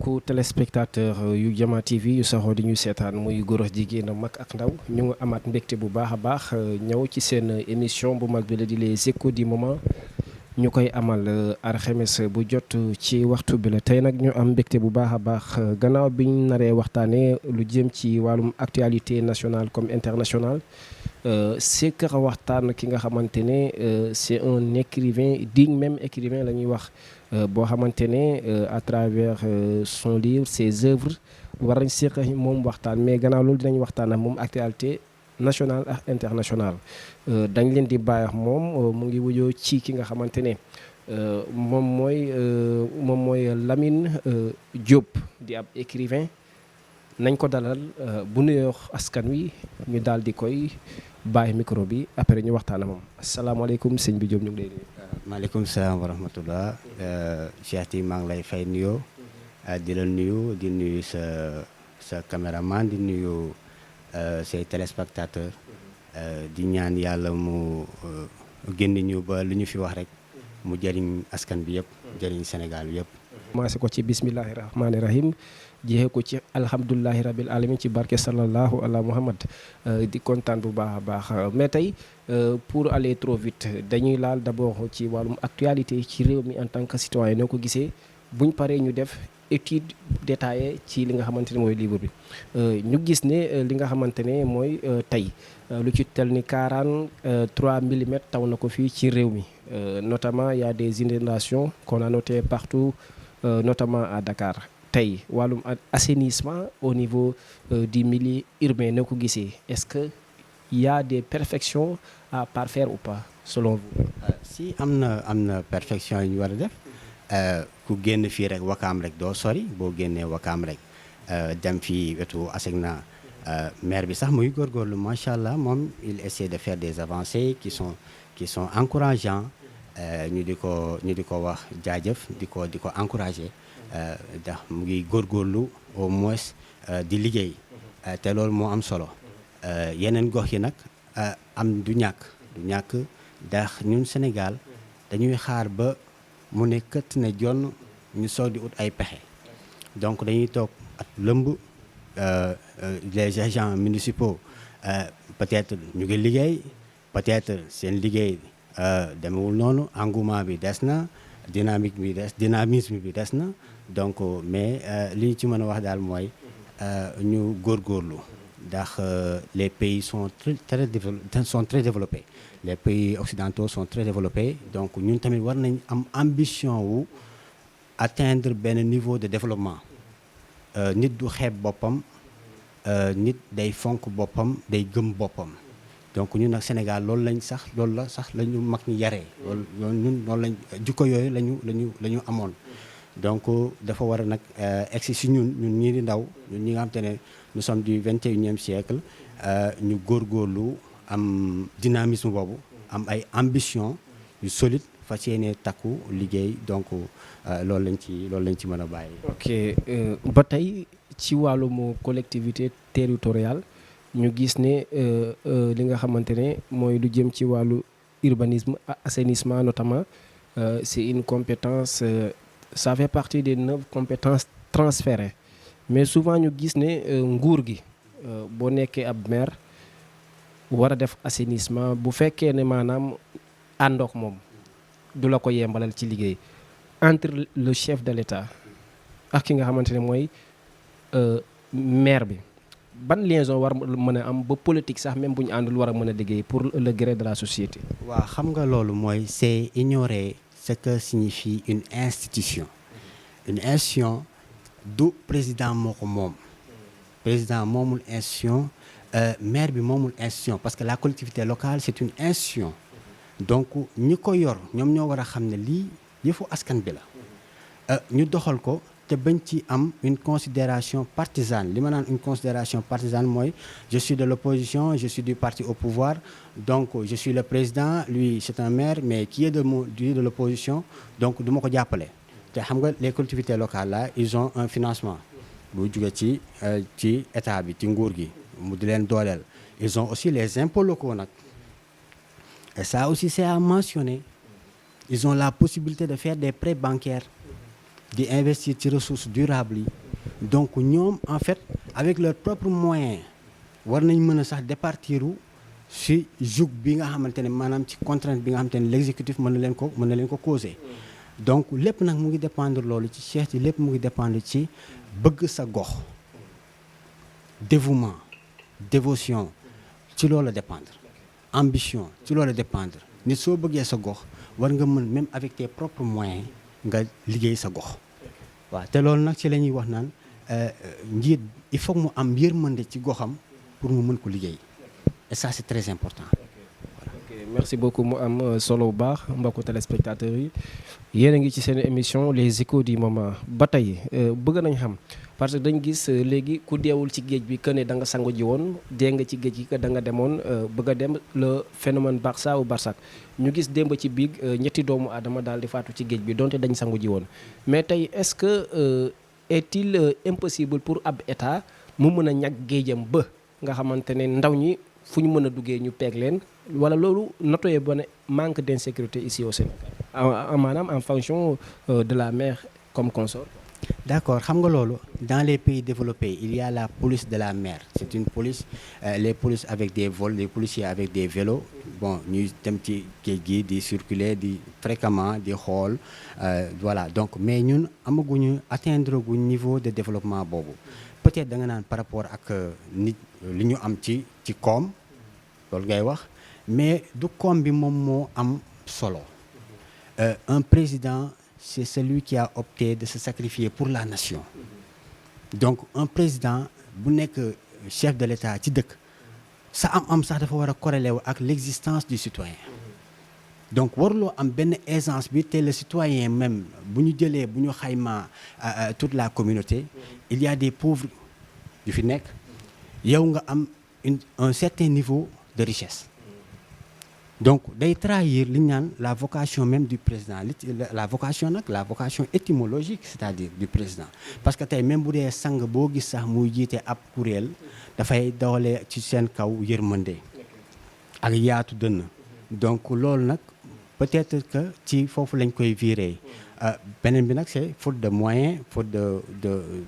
mbokku téléspectateur yu Jama TV yu saxoo di ñu seetaan muy góor ak jigéen mag ak ndaw ñu ngi amaat mbégte bu baax a baax ñëw ci seen émission bu mag bi la di les échos du moment ñu koy amal alxames bu jot ci waxtu bi la tey nag ñu am mbégte bu baax a baax gannaaw bi ñu naree waxtaanee lu jëm ci wàllum actualité nationale comme internationale sekk waxtaan ki nga xamante ne c'est un écrivain digne même écrivain la ñuy wax boo xamante ne à travers son livre ses œuvres war nañ sekk moom waxtaan mais gannaaw loolu dinañ waxtaan ak moom actualité nationale ak internationale dañ leen di bàyyi moom mu ngi wujoo ci ki nga xamante ne moom mooy Lamine Diop di ab écrivain nañ ko dalal bu nuyoo askan wi ñu daal di koy bàyyi micro bi après ñu waxtaan ak moom asalaamaaleykum sëñ bi Diop ñu ngi lay nuyu. maaleykum salaam wa rahmatullah Cheikh yi maa ngi lay fay nuyoo di la nuyu di nuyu sa caméraman di nuyu say téléspectateurs di ñaan yàlla mu génn ñu ba lu ñu fi wax rek mu jëriñ askan bi yëpp jëriñ Sénégal bi yëpp. commencé ko ci bismillahi rahmaani rahim jeexee ko ci alhamdulilahi rabil alamin ci barke sallallahu ala muhammad di kontaan bu baax a baax mais tey pour aller trop vite dañuy laal d'abord ci wàllum actualité ci réew mi en tant que citoyen noo ko gisee buñ paree ñu def étude détaillée ci li nga xamante ne mooy livre bi ñu gis ne li nga xamante ne mooy tey lu ci tel ni 43 millimètres taw na ko fii ci réew mi notamment il y a des inondations qu'on a noté partout notamment à Dakar tey wàllum assainissement au niveau du milieu urbain na ko gisee est-ce que il y a des perfections à parfaire ou pas selon vous. si am na perfection yu ñu war a def ku génn fii rek Wakaam rek doo sori boo génnee Wakaam rek dem fii wetu Asegna maire bi sax muy góorgóorlu macha allah moom il essaie de faire des avancées qui sont encourageants ñu di ko wax jaajëf di ko encourager ndax mu ngi góorgóorlu au moins di liggéey te loolu moo am solo yeneen gox yi nag am du ñàkk ndax ñun Sénégal dañuy xaar ba mu ne kët ne jonn ñu soog di ut ay pexe donc dañuy toog at lëmb les agents municipaux peut-être ñu ngi liggéey peut-être seen liggéey demewul noonu engouement bi des na dynamisme bi des na donc mais li ñu ci mën a wax daal mooy ñu góorgóorlu ndax les pays sont très développés les pays occidentaux sont très développés donc ñun tamit war nañ am ambition wu atteindre benn niveau de développement nit du xeeb boppam nit day fonk boppam day gëm boppam donc ñun nag Sénégal loolu la ñu mag ñi yaree loolu lañ jikko yooyu la ñu amoon donc dafa war a nag egsi si ñun ñii di ndaw ñun ñi nga xam te ne nous sommes du 21e siècle ñu góorgóorlu am dynamisme boobu am ay ambition yu solide fas yéene takku liggéey donc loolu lañ ci mën a bàyyi. ok ba tey ci wàllum collectivité territoriale ñu gis ne li nga xamante ne mooy lu jëm ci wàllu urbanisme assainissement notamment c'est une compétence ça fait partie des 9 compétences transférées mais souvent ñu gis ne nguur gi boo nekkee ab maire war a def assainissement bu fekkee ne maanaam àndook moom du la ko yembalal ci liggéey entre le chef de l'État ak ki nga xamante ne mooy maire bi ban liaison war mën a am ba politique sax même bu ñu àndul war a mën a liggéey pour le gré de la société. waaw xam nga loolu mooy c'est ignorer ce que signifie une institution du président moo ko moom président moomul institution maire bi moomul institution parce que la collectivité locale c'est une institution donc ñi ko yor ñoom ñoo war a xam ne lii yëfu askan bi la ñu doxal ko te bañ ci am une considération partisane li ma naan une considération partisane mooy je suis de l'opposition je suis du parti au pouvoir donc je suis le président lui c'est un maire mais qui est de l'opposition donc du ma ko jàppale te xam nga les collectivités locales là ils ont un financement bu jóge ci état bi ci nguur gi mu di leen dooleel ils ont aussi les impôts locaux nag et ça aussi c'est à mentionner ils ont la possibilité de faire des prêts bancaires di investir ci ressources durables yi donc ñoom en fait avec leurs propres moyens war nañ mën a sax départiru si joug bi nga xamante ne maanaam ci contrainte bi nga xamante ne l'exécutif mën na leen ko causer donc lépp nag mu ngi dépendre loolu ci Cheikh ci lépp mu ngi dépendre ci bëgg sa gox dévouement dévotion ci loolu la dépendre ambition ci loolu la dépendre nit soo bëggee sa gox war nga mën même avec tes propres moyens nga liggéey sa gox waaw te loolu nag ci la ñuy wax naan njiit il faut mu am yërmande ci goxam pour mu mën ko liggéey et ça c'est très important. Merci beaucoup mu am solo bu baax mbokku téléspectateurs yi yéen a ngi ci seen émission les échos du moment ba tey bëgg nañ xam parce que dañ gis léegi ku deewul ci géej bi que ne da nga sangu ji woon dee nga ci géej gi que da nga demoon bëgg a dem le phénomène Barça ou Barsak ñu gis démb ci biig ñetti doomu aadama daal di faatu ci géej bi donte dañ sangu ji woon mais tey est-ce que est-il impossible pour ab état mu mën a ñag géejam ba nga xamante ne ndaw ñi fu ñu mën a duggee ñu peeg leen wala loolu notoyee ba ne manque d'insécurité ici au Sénégal maanaam en fonction de la mer comme consort. D'accord xam nga loolu dans les pays développés il y a la police de la mer c'est une police les polices avec des vols les policiers avec des vélos bon ñuy dem ci géej gi di circuler di fréquemment di xool voilà donc mais ñun amaguñu atteindre gu niveau de développement boobu peut-être da nga naan par rapport ak nit li ñu am ci koom loolu ngay wax mais du koom bi moom moo am solo un président c'est celui qui a opté de se sacrifier pour la nation donc un président bu nekk chef de l'État ci dëkk sa am sax dafa war a corréler wu ak l'existence du citoyen donc waruloo am benn aisance bi te le citoyen même bu ñu jëlee bu ñu xaymaa toute la communauté il y a des pauvres yu fi nekk yow nga am un certain niveau de richesse donc day trahir li ñu naan la vocation même du président la vocation nag la vocation étymologique c'est-à-dire du président parce que tey même bu dee sang boo gis sax muy jiite ab kuréel dafay dawale ci seen kaw yërmande ak yaatu dënn donc loolu nag peut-être que ci foofu lañ koy virer beneen bi nag c'est faute de moyens faute de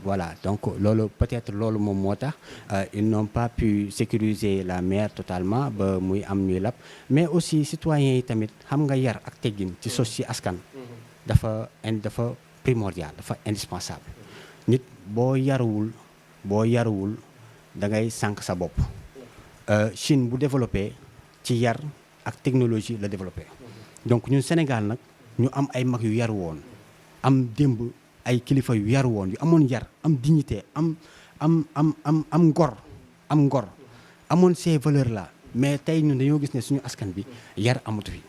voilà donc loolu peut-être loolu moom moo tax ils n'ont pas pu sécuriser la mer totalement ba muy am ñuy lab mais aussi citoyens yi tamit xam nga yar ak teggin ci ci askan dafa primordial dafa indispensable nit boo yaruwul da ngay sànq sa bopp Chine bu développé ci yar ak technologie la développé donc ñun Sénégal nag ñu am ay mag yu yar woon am démb ay kilifa yu yar woon yu amoon yar am dignité am ngor amoon ces valeurs là mais tey ñun dañoo gis ne suñu askan bi yar amatu fi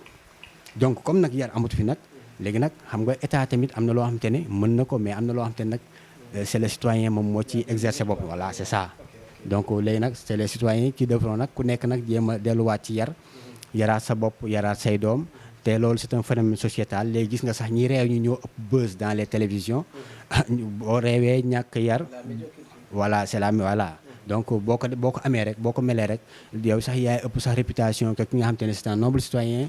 donc comme nag yar amatu fi nag léegi nag xam nga état tamit am na loo xamante ne mën na ko mais am na loo xamante ne nag c'est le citoyen moom moo ci exercer bopp voilà c'est ça donc léegi nag c'est les citoyens qui devront nag ku nekk nag jéem a delluwaat ci yaraat sa bopp yaraat say doom te loolu c'est un phénomène sociétal léegi gis nga sax ñi réew ñu ñoo ëpp buzz dans les télévisions boo réewee ñàkk yar voilà c'est la voilà donc boo ko amee rek boo ko melee rek yow sax yaay ëpp sax réputation que ki nga xam te ne c'est un noble citoyen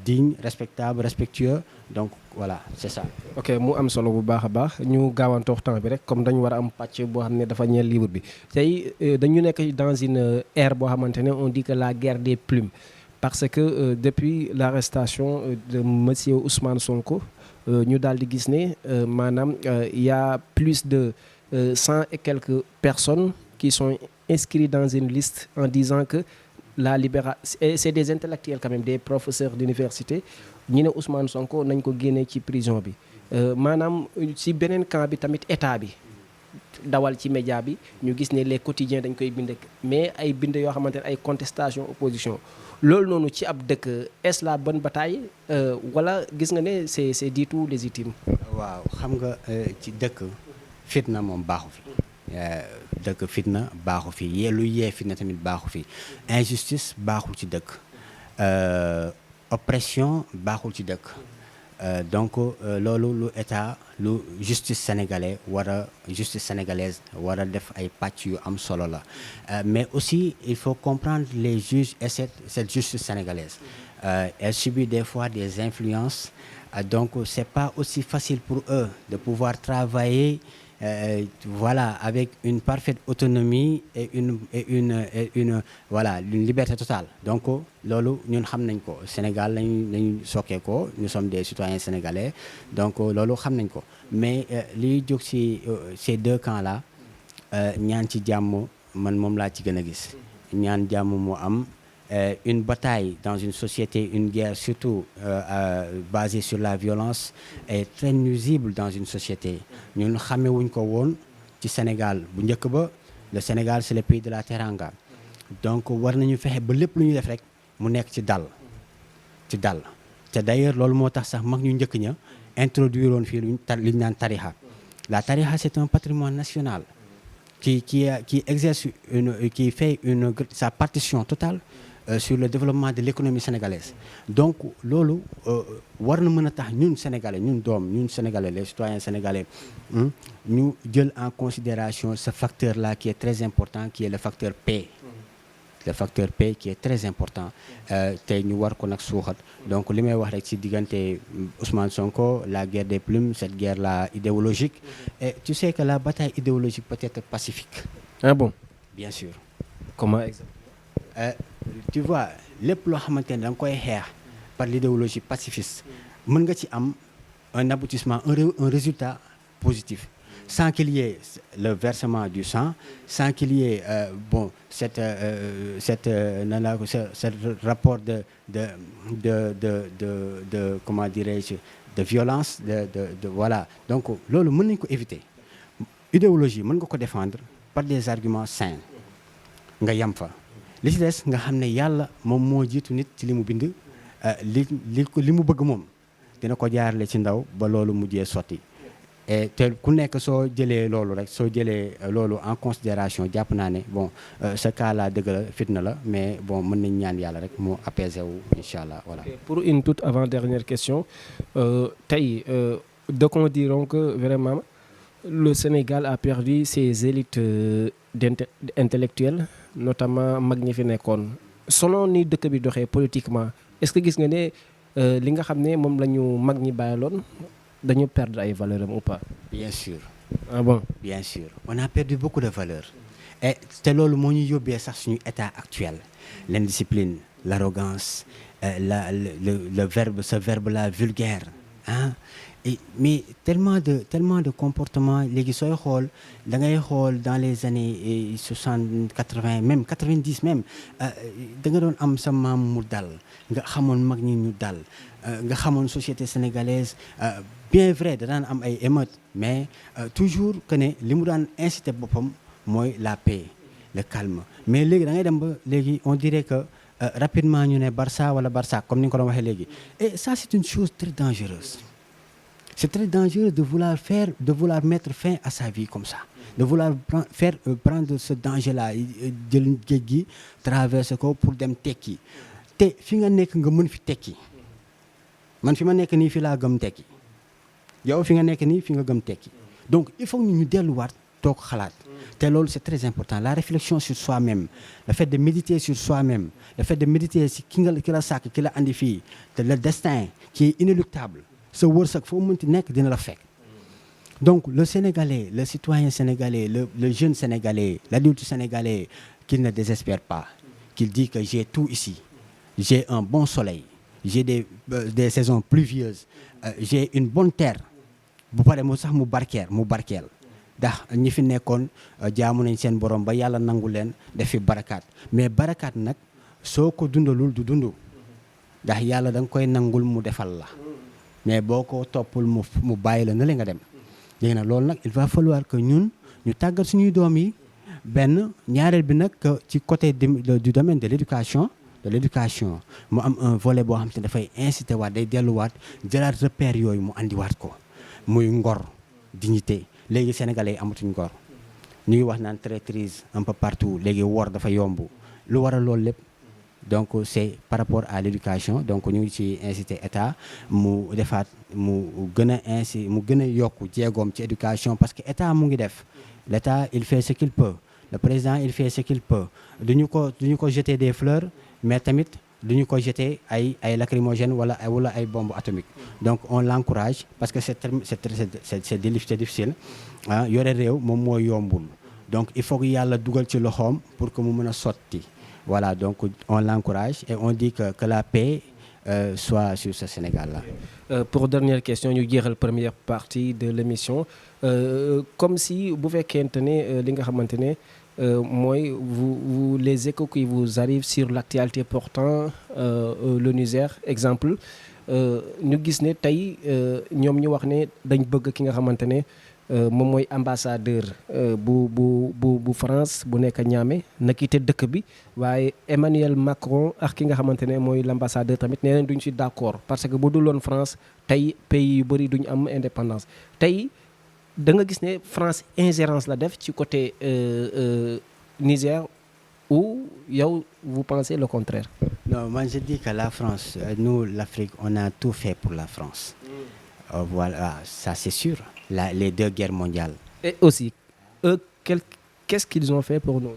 digne respectable respectueux donc voilà c'est ça. ok mu am solo bu baax a baax ñu gaawantoox temps bi rek comme dañu war a am pàcc boo xam ne dafa ñeel livre bi tey dañu nekk dans une ère boo xamante ne on dit que la guerre des plumes. Parce que depuis l'arrestation de monsieur Ousmane Sonko ñu daal di gis ne maanaam il y a plus de 100 et quelques personnes qui sont inscrites dans une liste en disant que la libération c'est des intellectuels quand même des professeurs d'université ñu ne Ousmane Sonko nañ ko génnee ci prison bi maanaam ci beneen camp bi tamit état bi dawal ci média bi ñu gis ne les quotidiens dañ koy bind mais ay bind yoo xamante ne ay contestation opposition loolu noonu ci ab dëkk est-ce la bonne bataille wala gis nga ne c'est du tout légitime. waaw xam nga ci dëkk fitna moom baaxu fi dëkk fitna baaxu fi lu yee fitna tamit baaxu fi injustice baaxul ci dëkk oppression baaxul ci dëkk donc loolu lu état lu justice sénégalaise war a def ay pàcc yu am solo la mais aussi il faut comprendre les juges et cette justice sénégalaise elle subit des fois des influences Donc c'est pas aussi facile pour eux de pouvoir travailler voilà, avec une parfaite autonomie et une voilà, une liberté totale. Donc loolu ñun xam nañ ko Sénégal lañu sokkee ko, nous sommes des citoyens sénégalais, donc loolu xam nañ ko. Mais liy jóg ci ces deux camps là ñaan ci jàmm man moom laa ci gën a gis. ñaan jàmm moo am. Une bataille dans une société, une guerre surtout basée sur la violence est très nuisible dans une société. Ñun xamewuñ ko woon ci Sénégal bu njëkk ba. Le Sénégal c'est le pays de la teranga, donc war nañu fexe ba lépp lu ñu def rek mu nekk ci dal te d'ailleurs loolu moo tax sax mag ñu njëkk ña introduire woon fii li ñu naan tarixa. La tarixa c'est un patrimoine national qui exerce qui fait sa partition totale sur le développement de l'économie sénégalaise. Donc loolu war na mën a tax ñun sénégalais ñun sénégalais les citoyens sénégalais ñu jël en considération ce facteur là qui est très important, qui est le facteur paix. Le facteur paix qui est très important tey ñu war ko nag suuxat. Donc li may wax rek ci diggante Ousmane Sonko, la guerre des plumes, cette guerre là idéologique, et tu sais que la bataille idéologique peut être pacifique. Ah bon? Bien sûr. Comment exactement? Tu vois lépp loo xamante ne da nga koy xeex par l'idéologie pacifiste mën nga ci am un aboutissement, un résultat positif, sans qu'il y ait le versement du sang, sans qu'il y ait ce rapport de comment dirais-je, de violence, de voilà. Donc loolu mën nañu ko éviter. Idéologie mën nga ko défendre par des arguments sains nga yam fa. Li ci des nga xam ne yàlla moom moo jiitu nit ci li mu bind, li mu bëgg moom dina ko jaarale ci ndaw ba loolu mujjee sotti. Et te ku nekk soo jëlee loolu rek soo jëlee loolu en considération jàpp naa ne bon ce cas là dëgg la fitna la, mais bon mën nañ ñaan yàlla rek mu apaiser wu incha allah voilà. Okay. Pour une toute avant-dernière question, tey d'aucuns diront que vraiment le Sénégal a perdu ses élites intellectuelles, notamment mag ñi fi nekkoon. Selon ni dëkk bi doxee politiquement, est-ce que gis nga ne li nga xam ne moom la ñu mag ñi bàyyiloon dañu perdre ay valeurs ou pas? Bien sûr. Ah bon? Bien sûr. On a perdu beaucoup de valeurs. Et te loolu moo ñu yóbbee sax suñu état actuel. L'indiscipline, l'arrogance, ce verbe là vulgaire, hein? Mais tellement de comportements léegi sooy xool da ngay xool dans les années 60 80 même 90 même da nga doon am sa maam mu dal nga xamoon mag ñi ñu dal nga xamoon société sénégalaise bien vrai da daan am ay émeutes, mais toujours que ne li mu daan inciter boppam mooy la paix, le calme. Mais léegi da ngay dem ba léegi on dirait que rapidement ñu ne Barça wala Barça comme ni nga ko doon waxee léegi. Et ça c'est une chose très dangereuse. C'est très dangereux de vouloir mettre fin à sa vie comme ça, de vouloir prendre ce danger-là, jël géej gi traverser ko pour dem tekki. Te fi nga nekk nga mën fi tekki. Man fi ma nekk nii fi laa gëm tekki. Yow fi nga nekk nii fi nga gëm tekki. Donc il faut ñu delluwaat toog xalaat. Te loolu c'est très important, la réflexion sur soi-même, le fait de méditer sur soi-même, le fait de méditer si ki la sàkk ki la andi fii, te le destin qui est inéluctable. Ce wërsëg foo mënti nekk dina la fekk. Donc le Sénégalais, le citoyen sénégalais, le jeune Sénégalais, l'adulte sénégalais, qu'il ne désespère pas, qu'il dit que j'ai tout ici, j'ai un bon soleil, j'ai des saisons pluvieuses, j'ai une bonne terre. Bu pare mu sax mu barkeel ndax ñi fi nekkoon jaamu nañ seen borom ba yàlla nangu leen def fi barakaat. Mais barakaat nag soo ko dundalul du dund ndax yàlla da nga koy nangul mu defal la. Mais boo ko toppul mu bàyyi la na la nga dem. Léegi nag loolu nag il va falloir que ñun ñu tàggat suñuy doom yi benn ñaareel bi nag ci côté du domaine de l'éducation mu am un volet boo xam te dafay inciter waat day delluwaat jëlaat repères yooyu mu andiwaat ko muy ngor dignité. Léegi sénégalais yi amatuñ ngor ñu ngi wax naan traîtrise un peu partout, léegi wor dafa yomb lu waral loolu lépp. Donc c'est par rapport à l'éducation, donc ñu ngi ci inciter état mu defaat mu gën a yokku jéegoom ci éducation, parce que état mu ngi def, l'état il fait ce qu'il peut, le président il fait ce qu'il peut, duñu ko jeter des fleurs, mais tamit duñu ko jeter ay lacrymogène wala ay bombe atomique. Donc on l'encourage parce que c'est difficile ah yore réew moom moo yombul. Donc il faut que yàlla dugal ci loxoom pour que mu mën a sotti. Voilà, donc on l'encourage et on dit que la paix soit sur ce Sénégal-là. Pour dernière question ñu jeexal première partie de l'émission comme si bu fekkente ne li nga xamante ne mooy vous les échos qui vous arrivent sur l'actualité portant le Niger exemple ñu gis ne tey ñoom ñu wax ne dañ bëgg ki nga xamante ne moom mooy ambassadeur bu France bu nekk Niamey na quitté dëkk bi waaye Emmanuel Macron ak ki nga xamante ne mooy l'ambassadeur tamit nee nañ duñ ci d'accord parce que bu duloon France tey pays yu bëri duñ am indépendance tey da nga gis ne France ingérence la def ci côté Niger ou yow vous pensez le contraire? Non, moi je dis que la France, nous l'Afrique, on a tout fait pour la France. Voilà, ça c'est sûr. Les 2 guerres mondiales. Et aussi, qu'est-ce qu'ils ont fait pour nous?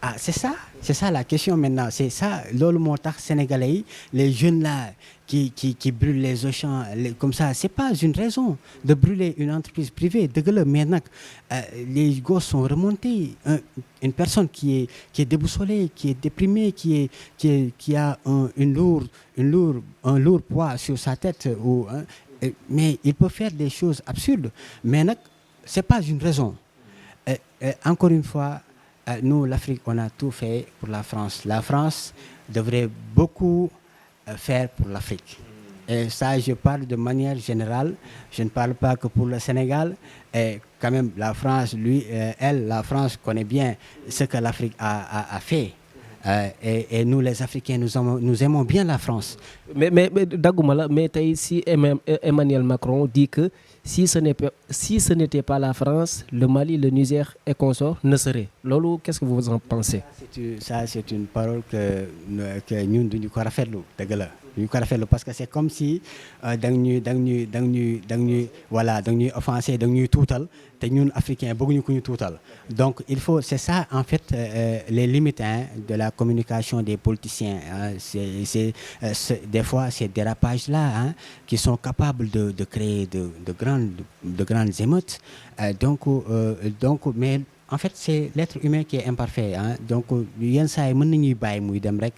Ah, c'est ça la question maintenant. C'est ça, loolu moo tax Sénégalais yi, les jeunes là qui brûlent les Auchan comme ça, c'est pas une raison de brûler une entreprise privée. Dëgg la, mais nag les gosses sont remontés. Une personne qui est déboussolée, qui est déprimée, qui a un lourd poids sur sa tête mais il peut faire des choses absurdes. Mais nag c'est pas une raison. Encore une fois, nous, l'Afrique, on a tout fait pour la France. La France devrait beaucoup faire pour l'Afrique. Et ça, je parle de manière générale. Je ne parle pas que pour le Sénégal. Et quand même, la France, la France connaît bien ce que l'Afrique a fait. Et nous, les Africains, nous aimons bien la France. Mais dagguma la, mais tey si Emmanuel Macron dit que si ce n'était pas la France, le Mali, le Niger et consorts ne seraient. Loolu, qu'est-ce que vous en pensez? Ça, c'est une parole que ñun duñu ko rafetlu, dëgg la. Duñu ko rafetlu parce que c'est comme si dang ñuy offensé, dang ñuy tuutal te ñun africains bëgguñu ko ñu tuutal. Donc c'est ça en fait les limites de la communication des politiciens. C'est des fois ces dérapages là qui sont capables de créer de grandes émeutes. Donc mais en fait c'est l'être humain qui est imparfait donc yenn saa yi mën nañuy bàyyi muy dem rek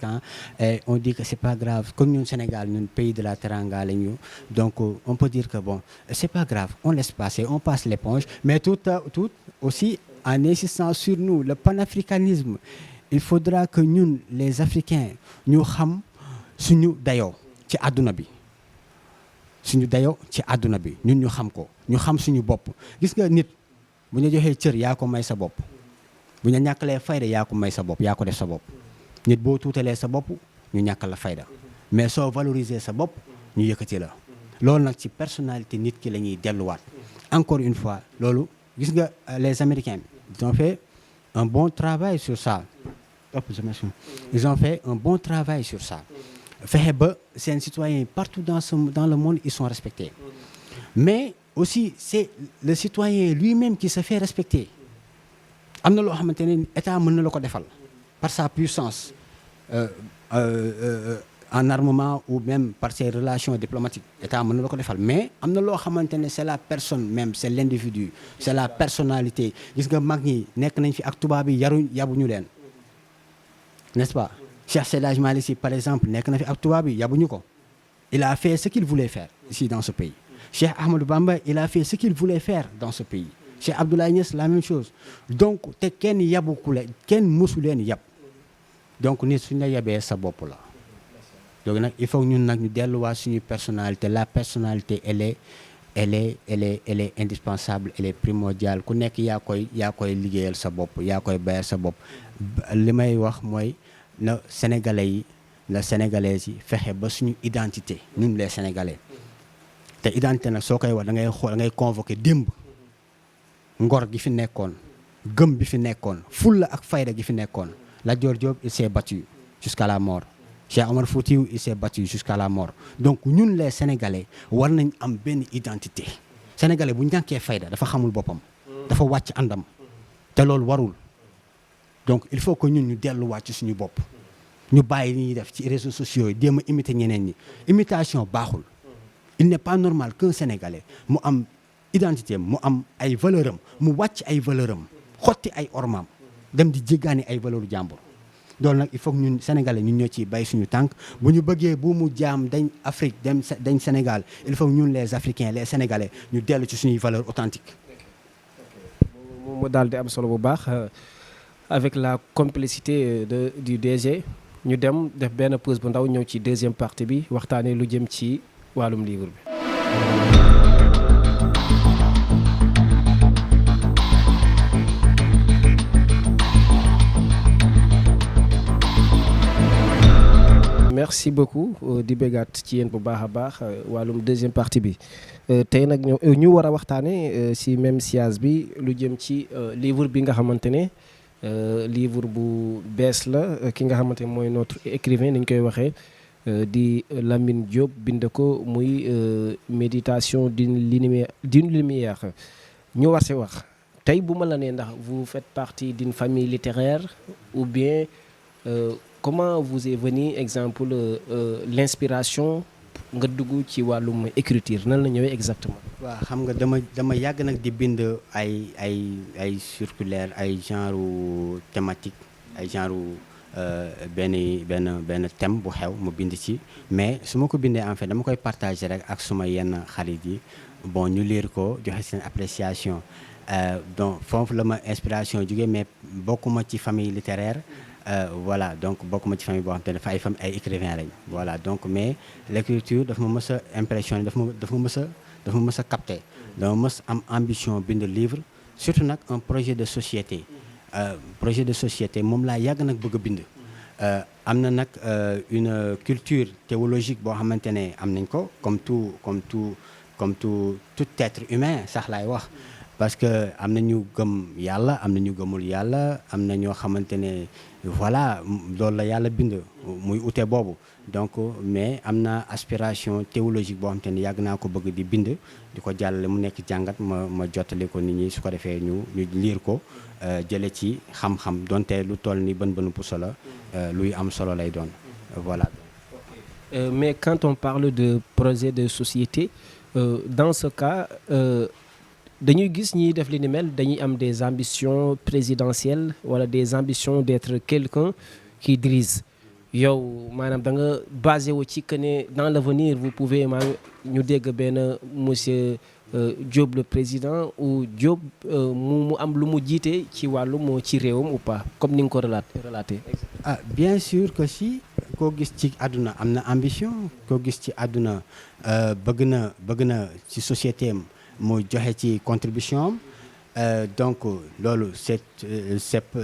et on dit que c'est pas grave comme ñun Sénégal ñun pays de la Teranga lañu donc on peut dire que bon c'est pas grave on laisse passer, on passe l'éponge, mais tout aussi en insistant sur nous le panafricanisme. Il faudra que ñun les Africains ñu xam suñu dayoo ci àdduna bi ñun ñu xam ko, ñu xam suñu bopp. Gis nga nit bu ñu joxee cër yaa ko may sa bopp, bu ñu ñàkkalee fayda yaa ko may sa bopp, yaa ko def sa bopp. Nit boo tuutalee sa bopp ñu ñàkkal la fayda, mais soo valoriser sa bopp ñu yëkkati la. Loolu nag ci personnalité nit ki la ñuy delluwaat. Encore une fois loolu gis nga les Américains ils ont fait un bon travail sur ça. Ils ont fait un bon travail sur ça. Fexe ba seen citoyens partout dans le monde ils sont respectés. Mais aussi c'est le citoyen lui-même qui se fait respecter. Am na loo xamante ne état mën na la ko defal par sa puissance en armement ou même par ses relations diplomatiques. État mën na la ko defal, mais am na loo xamante ne c'est la personne même, c'est l'individu, c'est la personnalité. Gis nga mag ñi nekk nañ fi ak tubaab yi yabuñu leen, n'est-ce pas? Cheikh Seydi Hadji Malick Sy par exemple nekk na fi ak tubaab yi yabuñu ko. Il a fait ce qu'il voulait faire ici dans ce pays. Cheikh Ahmadou Bamba, il a fait ce qu'il voulait faire dans ce pays. Cheikh Abdoulaye Niass, la même chose. Donc te kenn yabu ku leen, kenn mësu leen yab. Donc nit suñu la yabee sa bopp la. Donc nag il faut ñun nag ñu delluwaat suñu personnalité. La personnalité elle est indispensable, elle est primordiale. Ku nekk yaa koy liggéeyal sa bopp, yaa koy bayal sa bopp. Li may wax mooy na Sénégalais yi, na Sénégalaises yi fexe ba suñu identité ñun les Sénégalais. Te identité nag soo koy wax da ngay convoquer démb ngor gi fi nekkoon, gëm bi fi nekkoon, fulla ak fayda gi fi nekkoon. Lat Dior Diop il s'est battu jusqu'à la mort. Cheikh Omar Foutiyou il s'est battu jusqu'à la mort. Donc ñun les Sénégalais war nañ am benn identité. Sénégalais bu ñàkkee fayda dafa xamul boppam, dafa wàcc àndam te loolu warul. Donc il faut que ñun ñu delluwaat ci suñu bopp. ñu bàyyi li ñuy def ci réseaux sociaux yi jéem a imiter ñeneen ñi imitation baaxul. Il n'est pas normal qu'un Sénégalais mu am identité mu am ay valeur am mu wàcc ay valeur am xotti ay ormaam dem di jéggaani ay valeur jàmbur. loolu nag il faut que ñun Sénégalais ñun ñoo ciy bay suñu tànk bu ñu bëggee bu mu jaam dañ Afrique dañ Sénégal il faut que ñun les Africains les Sénégalais ñu dellu ci suñuy valeur authentique. mu daal di am solo bu baax avec la complicité du DG ñu dem def benn pause bu ndaw ñëw ci deuxième partie bi waxtaanee lu jëm ci wàllum livre bi. merci beaucoup di bégaat ci yéen bu baax a baax wàllum deuxième partie bi tey nag ñu war a waxtaanee si même siège bi lu jëm ci livre bi nga xamante ne livre bu bees la ki nga xamante ne mooy notre écrivain ni ñu koy waxee di Lamine Diop bind ko muy méditation d'une lumière ñu war si wax tey bu ma la nee ndax vous faites partie d'une famille littéraire ou bien comment vous est venu exemple l'inspiration nga dugg ci wàllum écriture nan la ñëwee exactement. waaw xam nga dama yàgg nag di bind ay circulaire ay genre thématique ay genre benn thème bu xew mu bind ci mais su ma ko bindee en fait dama koy partager rek ak suma yenn xarit yi bon ñu lire ko joxe seen appréciation donc foofu la ma inspiration jógee mais bokkuma ci famille littéraire. Voilà donc bokkuma ci famille boo xam te ne dafa ay écrivain lañ voilà donc mais l'écriture dafa ma mës a impressionné dafa ma mës a capté dama mës am ambition bind livre surtout nag un projet de société moom laa yàgg nag bëgg a bind am na nag une culture théologique boo xamante ne am nañ ko comme tout être humain sax laay wax parce que am na ñu gëm yàlla am na ñu gëmul yàlla am na ñoo xamante ne voilà loolu la yàlla bind muy ute boobu donc mais am na aspiration théologique boo xamante ne yàgg naa ko bëgg di bind di ko jàllale mu nekk jàngat ma jottali ko nit ñi su ko defee ñu liir ko jële ci xam-xam donte lu toll ni bën puso la luy am solo lay doon voilà. Mais quand on parle de projet de société dans ce cas dañuy gis ñiy def li ni mel dañuy am des ambitions présidentielles wala des ambitions d'être quelqu'un qui dirige yow maanaam da nga basé wu ci que ne dans l'avenir vous pouvez ñu dégg benn monsieur Diop le président ou Diop mu am lu mu jiite ci wàllum ci réewam ou pas comme ni nga ko relaté. Ah bien sûr que si koo gis ci àdduna am na ambition koo gis ci àdduna bëgg na ci société am mu joxe ci contribution am donc loolu c'est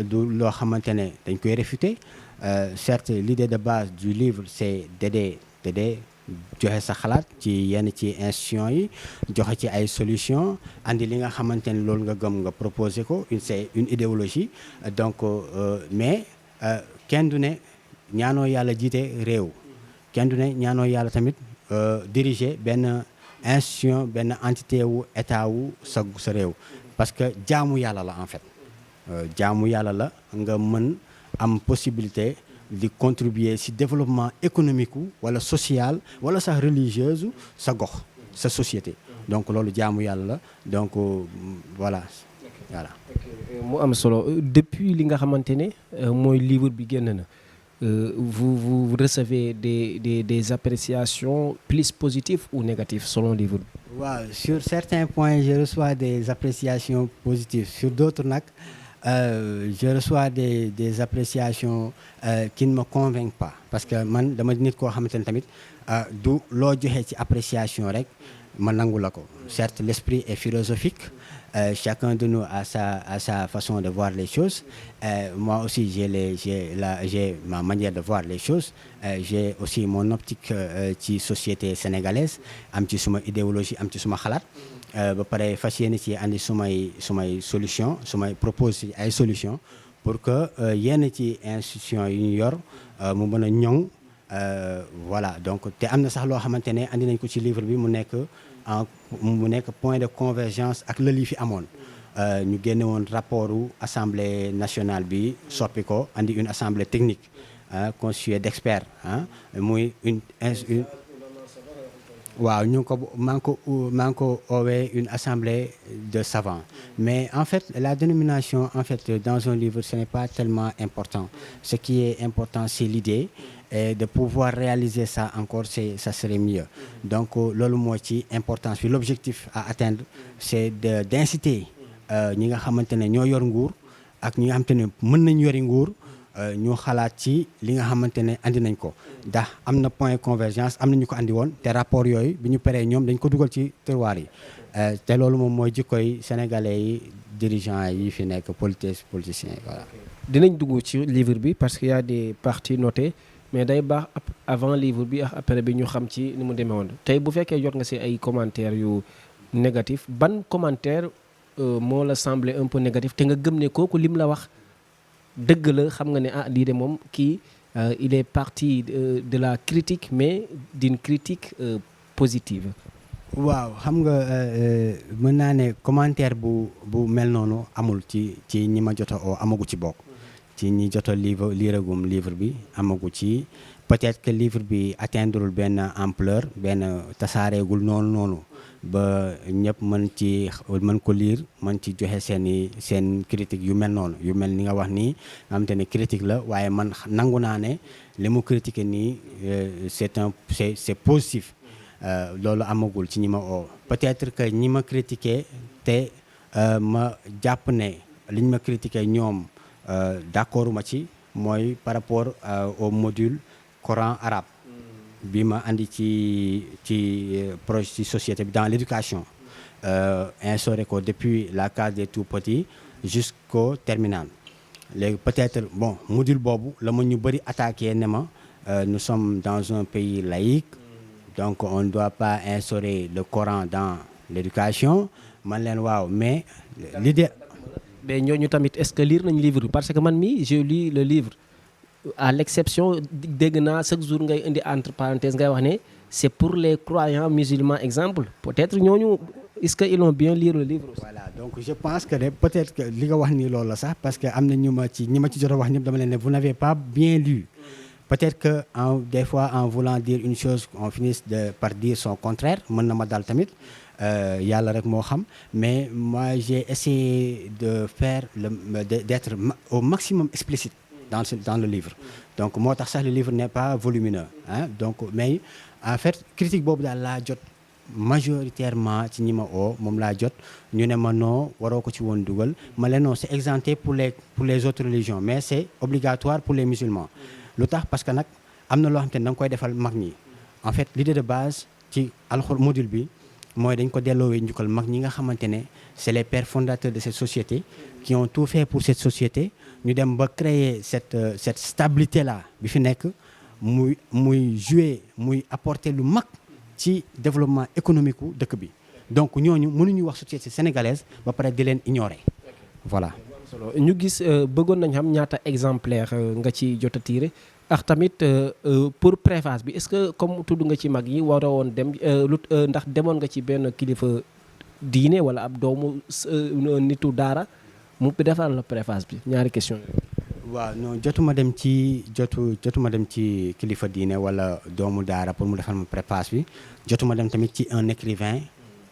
du loo xamante ne dañ koy réfuter certes l'idée de base du livre c'est d'aider joxe sa xalaat ci yenn ci institutions yi joxe ci ay solutions andi li nga xamante ne loolu nga gëm nga proposer ko c'est une idéologie donc mais kenn du ne ñaanoo yàlla jiite réew kenn du ne ñaanoo yàlla tamit diriger benn institution benn entité wu état wu sa réew parce que jaamu yàlla la en fait jaamu yàlla la nga mën am possibilité di contribuer ci développement économique wala social wala sax religieuse sa gox sa société donc loolu jaamu yàlla la donc voilà. mu am solo depuis li nga xamante ne mooy livre bi génn na. Vous recevez des appréciations plus positives ou négatives selon le livre? Wow, sur certains points, je reçois des appréciations positives. Sur d'autres, je reçois des appréciations qui ne me convainquent pas. Parce que man dama nit koo xamante ne tamit du loo joxe ci appréciation rek ma nangu la ko. Certes, l'esprit est philosophique. Chacun de nous a sa façon de voir les choses. Moi aussi, j'ai ma manière de voir les choses. J'ai aussi mon optique ci société sénégalaise am ci suma idéologie am ci suma xalaat ba pare fas yéene ci andi sumay solution sumay propose ay solution pour que yenn ci institution yu ñu yor mu mën a ñoŋ voilà donc te am na sax loo xamante ne andi nañ ko ci livre bi mu nekk point de convergence ak lël yi fi amoon ñu génne woon rapportu assemblée nationale bi soppi ko andi une assemblée technique constitué d'experts muy waaw ñu ngi ko maa ngi ko oowee une assemblée de savants mais en fait la dénomination en fait dans un livre ce n'est pas tellement important ce qui est important c'est l'idée et de pouvoir réaliser ça encore ça serait mieux donc loolu moo ci importance bi l'objectif à atteindre c'est d'inciter ñi nga xamante ne ñoo yor nguur ak ñi nga xamante ne mën nañ yori nguur ñu xalaat ci li nga xamante ne andi nañ ko ndax am na point convergence am na ñu ko andi woon te rapport yooyu bi ñu paree ñoom dañ ko dugal ci tiroir yi te loolu moom mooy jikkoy sénégalais yi dirigeants yi fi nekk politiciens yi voilà. dinañ dugg ci livre bi parce que y a des parties notées mais day baax avant livre bi ak après bi ñu xam ci ni mu demee woon tey bu fekkee jot nga si ay commentaires yu négatif ban commentaire moo la semblé un peu négatif te nga gëm ne kooku lim la wax dëgg la xam nga ne lii de moom kii il est parti de la critique mais d'une critique positive. waaw xam nga mën naa ne commentaire bu mel noonu amul ci ñi ma jot a amagu ci bokk ci ñi jot a liiragum livre bi amagu ci peut-être que livre bi atteindrul benn ampleur benn tasaareegul noonu ba ñëpp mën ko lire mën ci joxe seen critique yu mel noonu yu mel ni nga wax nii nga xamante ne critique la waaye man nangu naa ne li mu critiquer nii c'est positif loolu amagul ci ñi ma peut-être que ñi ma critiquer te ma jàpp ne liñ ma critiquer ñoom d'accord ma ci mooy par rapport au module Coran arabe bi ma andi ci projet ci société bi dans l'éducation instauré ko depuis la case des tout petits jusqu'au terminal léegi peut-être bon module boobu la ma ñu bëri attaqué ne ma nous sommes dans un pays laïque donc on ne doit pas instaurer le Coran dans l'éducation man leen waaw mais l'idée mais ñooñu tamit est-ce que lire nañ livre bi parce que man mii je lis le livre à l'exception dégg naa chaque jour ngay indi entre parenthèses ngay wax ne c'est pour les croyants musulmans exemple peut-être ñooñu est-ce que ils ont bien lire le livre aussi. Voilà donc je pense que peut-être que li nga wax nii loolu la sax parce que am na ñi ma ci jot a wax ñëpp dama leen ne vous n'avez pas bien lu peut-être que des fois en voulant dire une chose on finisse par dire son contraire mën na ma dal tamit yàlla rek moo xam mais moi j'ai essayé de faire d'être au maximum explicite dans le livre donc moo tax sax le livre n'est pas volumineux donc mais en fait critique boobu daal laa jot majoritairement ci ñi ma moom laa jot ñu ne ma non waroo ko ci woon dugal ma leen non c'est exempté pour les autres religions mais c'est obligatoire pour les musulmans lu tax parce que nag am na loo xam te ne da nga koy defal mag ñi en fait l'idée de base ci module bi mooy dañ ko delloowee njukkal mag ñi nga xamante ne c'est les pères fondateurs de cette société qui ont tout fait pour cette société ñu dem ba créer cette stabilité là bi fi nekk muy jouer muy apporter lu mag ci développement économique u dëkk bi donc ñooñu mënuñu wax société sénégalaise ba pare di leen ignorer voilà. ñu gis bëggoon nañ xam ñaata exemplaire nga ci jot a tiré ak tamit pour préface bi est-ce que comme tudd nga ci mag yi waroo woon dem ndax demoon nga ci benn kilifa diine wala ab doomu nitu daara mu defal la préface bi ñaari question yooyu. waaw non jotuma dem ci kilifa diine wala doomu daara pour mu defal ma préface bi jotuma dem tamit ci un écrivain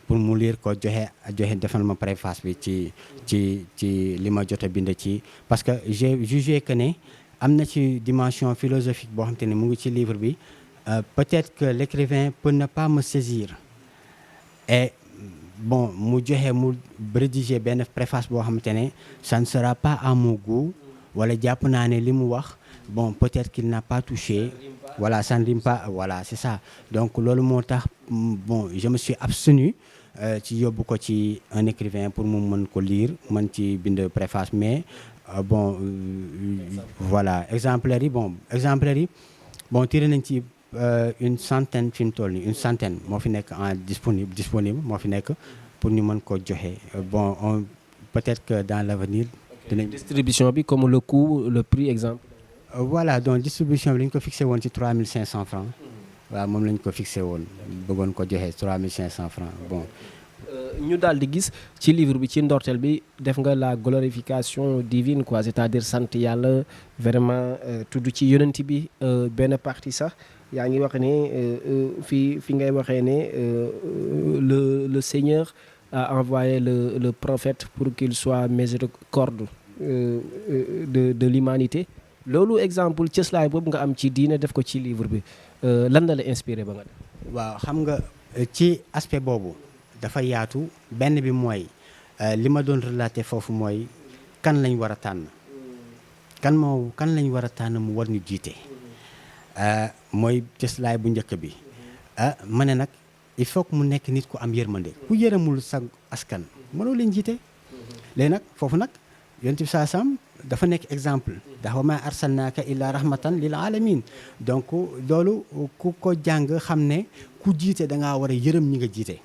pour mu lire ko joxe defal ma préface bi ci li ma jot a bind ci parce que j'ai jugé que ne am na ci dimension philosophique boo xam te ne mu ngi ci livre bi peut-être que l'écrivain peut ne pas me saisir et bon mu rédiger benn préface boo xamante ne ça ne sera pas à mon goût wala jàpp naa ne li mu wax bon peut-être qu'il n'a pas touché voilà ça ne rime pas voilà c'est ça donc loolu moo tax bon je me suis abstenu ci yóbbu ko ci un écrivain pour mu mën ko lire mën ci bind préface mais voilà exemplaires yi tiré nañ ci une centaine fi mu toll nii une centaine moo fi nekk en disponible moo fi nekk pour ñu mën ko joxe peut-être que dans l'avenir dinañ distribution bi comme le coût le prix exemple. Voilà donc distribution bi lañ ko fixé woon ci 3500 francs waaw moom lañ ko fixé woon bëggoon ko joxe 3500 francs bon. ñu daal di gis ci livre bi ci ndorteel bi def nga la glorification divine quoi c'est-à-dire sant yàlla vraiment tudd ci yonent bi benn partie sax yaa ngi wax ne fi ngay waxee ne le Seigneur a envoyé le prophète pour qu'il soit miséricorde de l'humanité loolu exemple cëslaay boobu nga am ci diine def ko ci livre bi lan la inspiré ba nga def. waaw xam nga ci aspect boobu dafa yaatu benn bi mooy li ma doon relater foofu mooy kan lañ war a tànn kan lañ war a tànn mu war ñu jiite mooy cëslaay bu njëkk bi ma ne nag il faut que mu nekk nit ku am yërmande ku yërëmul sa askan mënoo leen jiite léegi nag foofu nag yonent bi saasam dafa nekk exemple ndax wa maa arsalnaaka illaa rahmatan lil alamin donc loolu ku ko jàng xam ne ku jiite da ngaa war a yërëm ñi nga jiite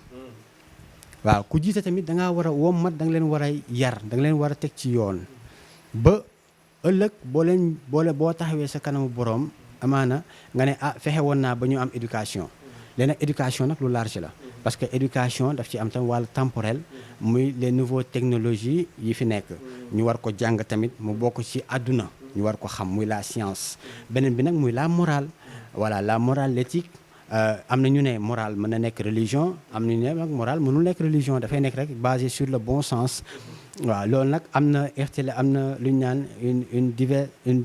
waaw ku jiite tamit da ngaa war a wommat da nga leen war a yar da nga leen war a teg ci yoon ba ëllëg boo taxawee sa kanamu boroom amaana nga ne fexe woon naa ba ñu am éducation léegi nag éducation nag lu large la parce que éducation daf ci am tam wàllu temporel muy les nouvelles technologies yi fi nekk ñu war ko jàng tamit mu bokk ci àdduna ñu war ko xam muy la science beneen bi nag muy la morale voilà la morale l'éthique am na ñu ne morale mën na nekk religion am na ñu ne nag morale mënul nekk religion dafay nekk rek basé sur le bon sens waaw loolu nag am na am na lu ñu naan une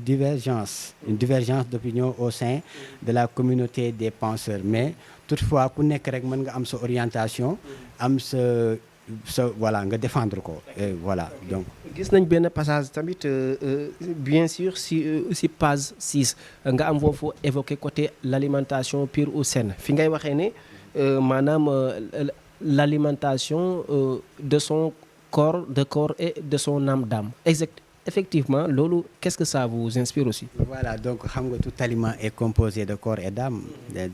divergence d'opinion au sein de la communauté des penseurs mais toutefois ku nekk rek mën nga am sa orientation am sa voilà nga défendre ko et voilà donc. gis nañ benn passage tamit bien sûr si page 6 nga am foofu évoqué côté l'alimentation pure ou saine fi ngay waxee ne maanaam l'alimentation de son corps et de son âme d'âme effectivement loolu qu'est-ce que ça vous inspire aussi. voilà donc xam nga tout aliment est composé de corps et d'âme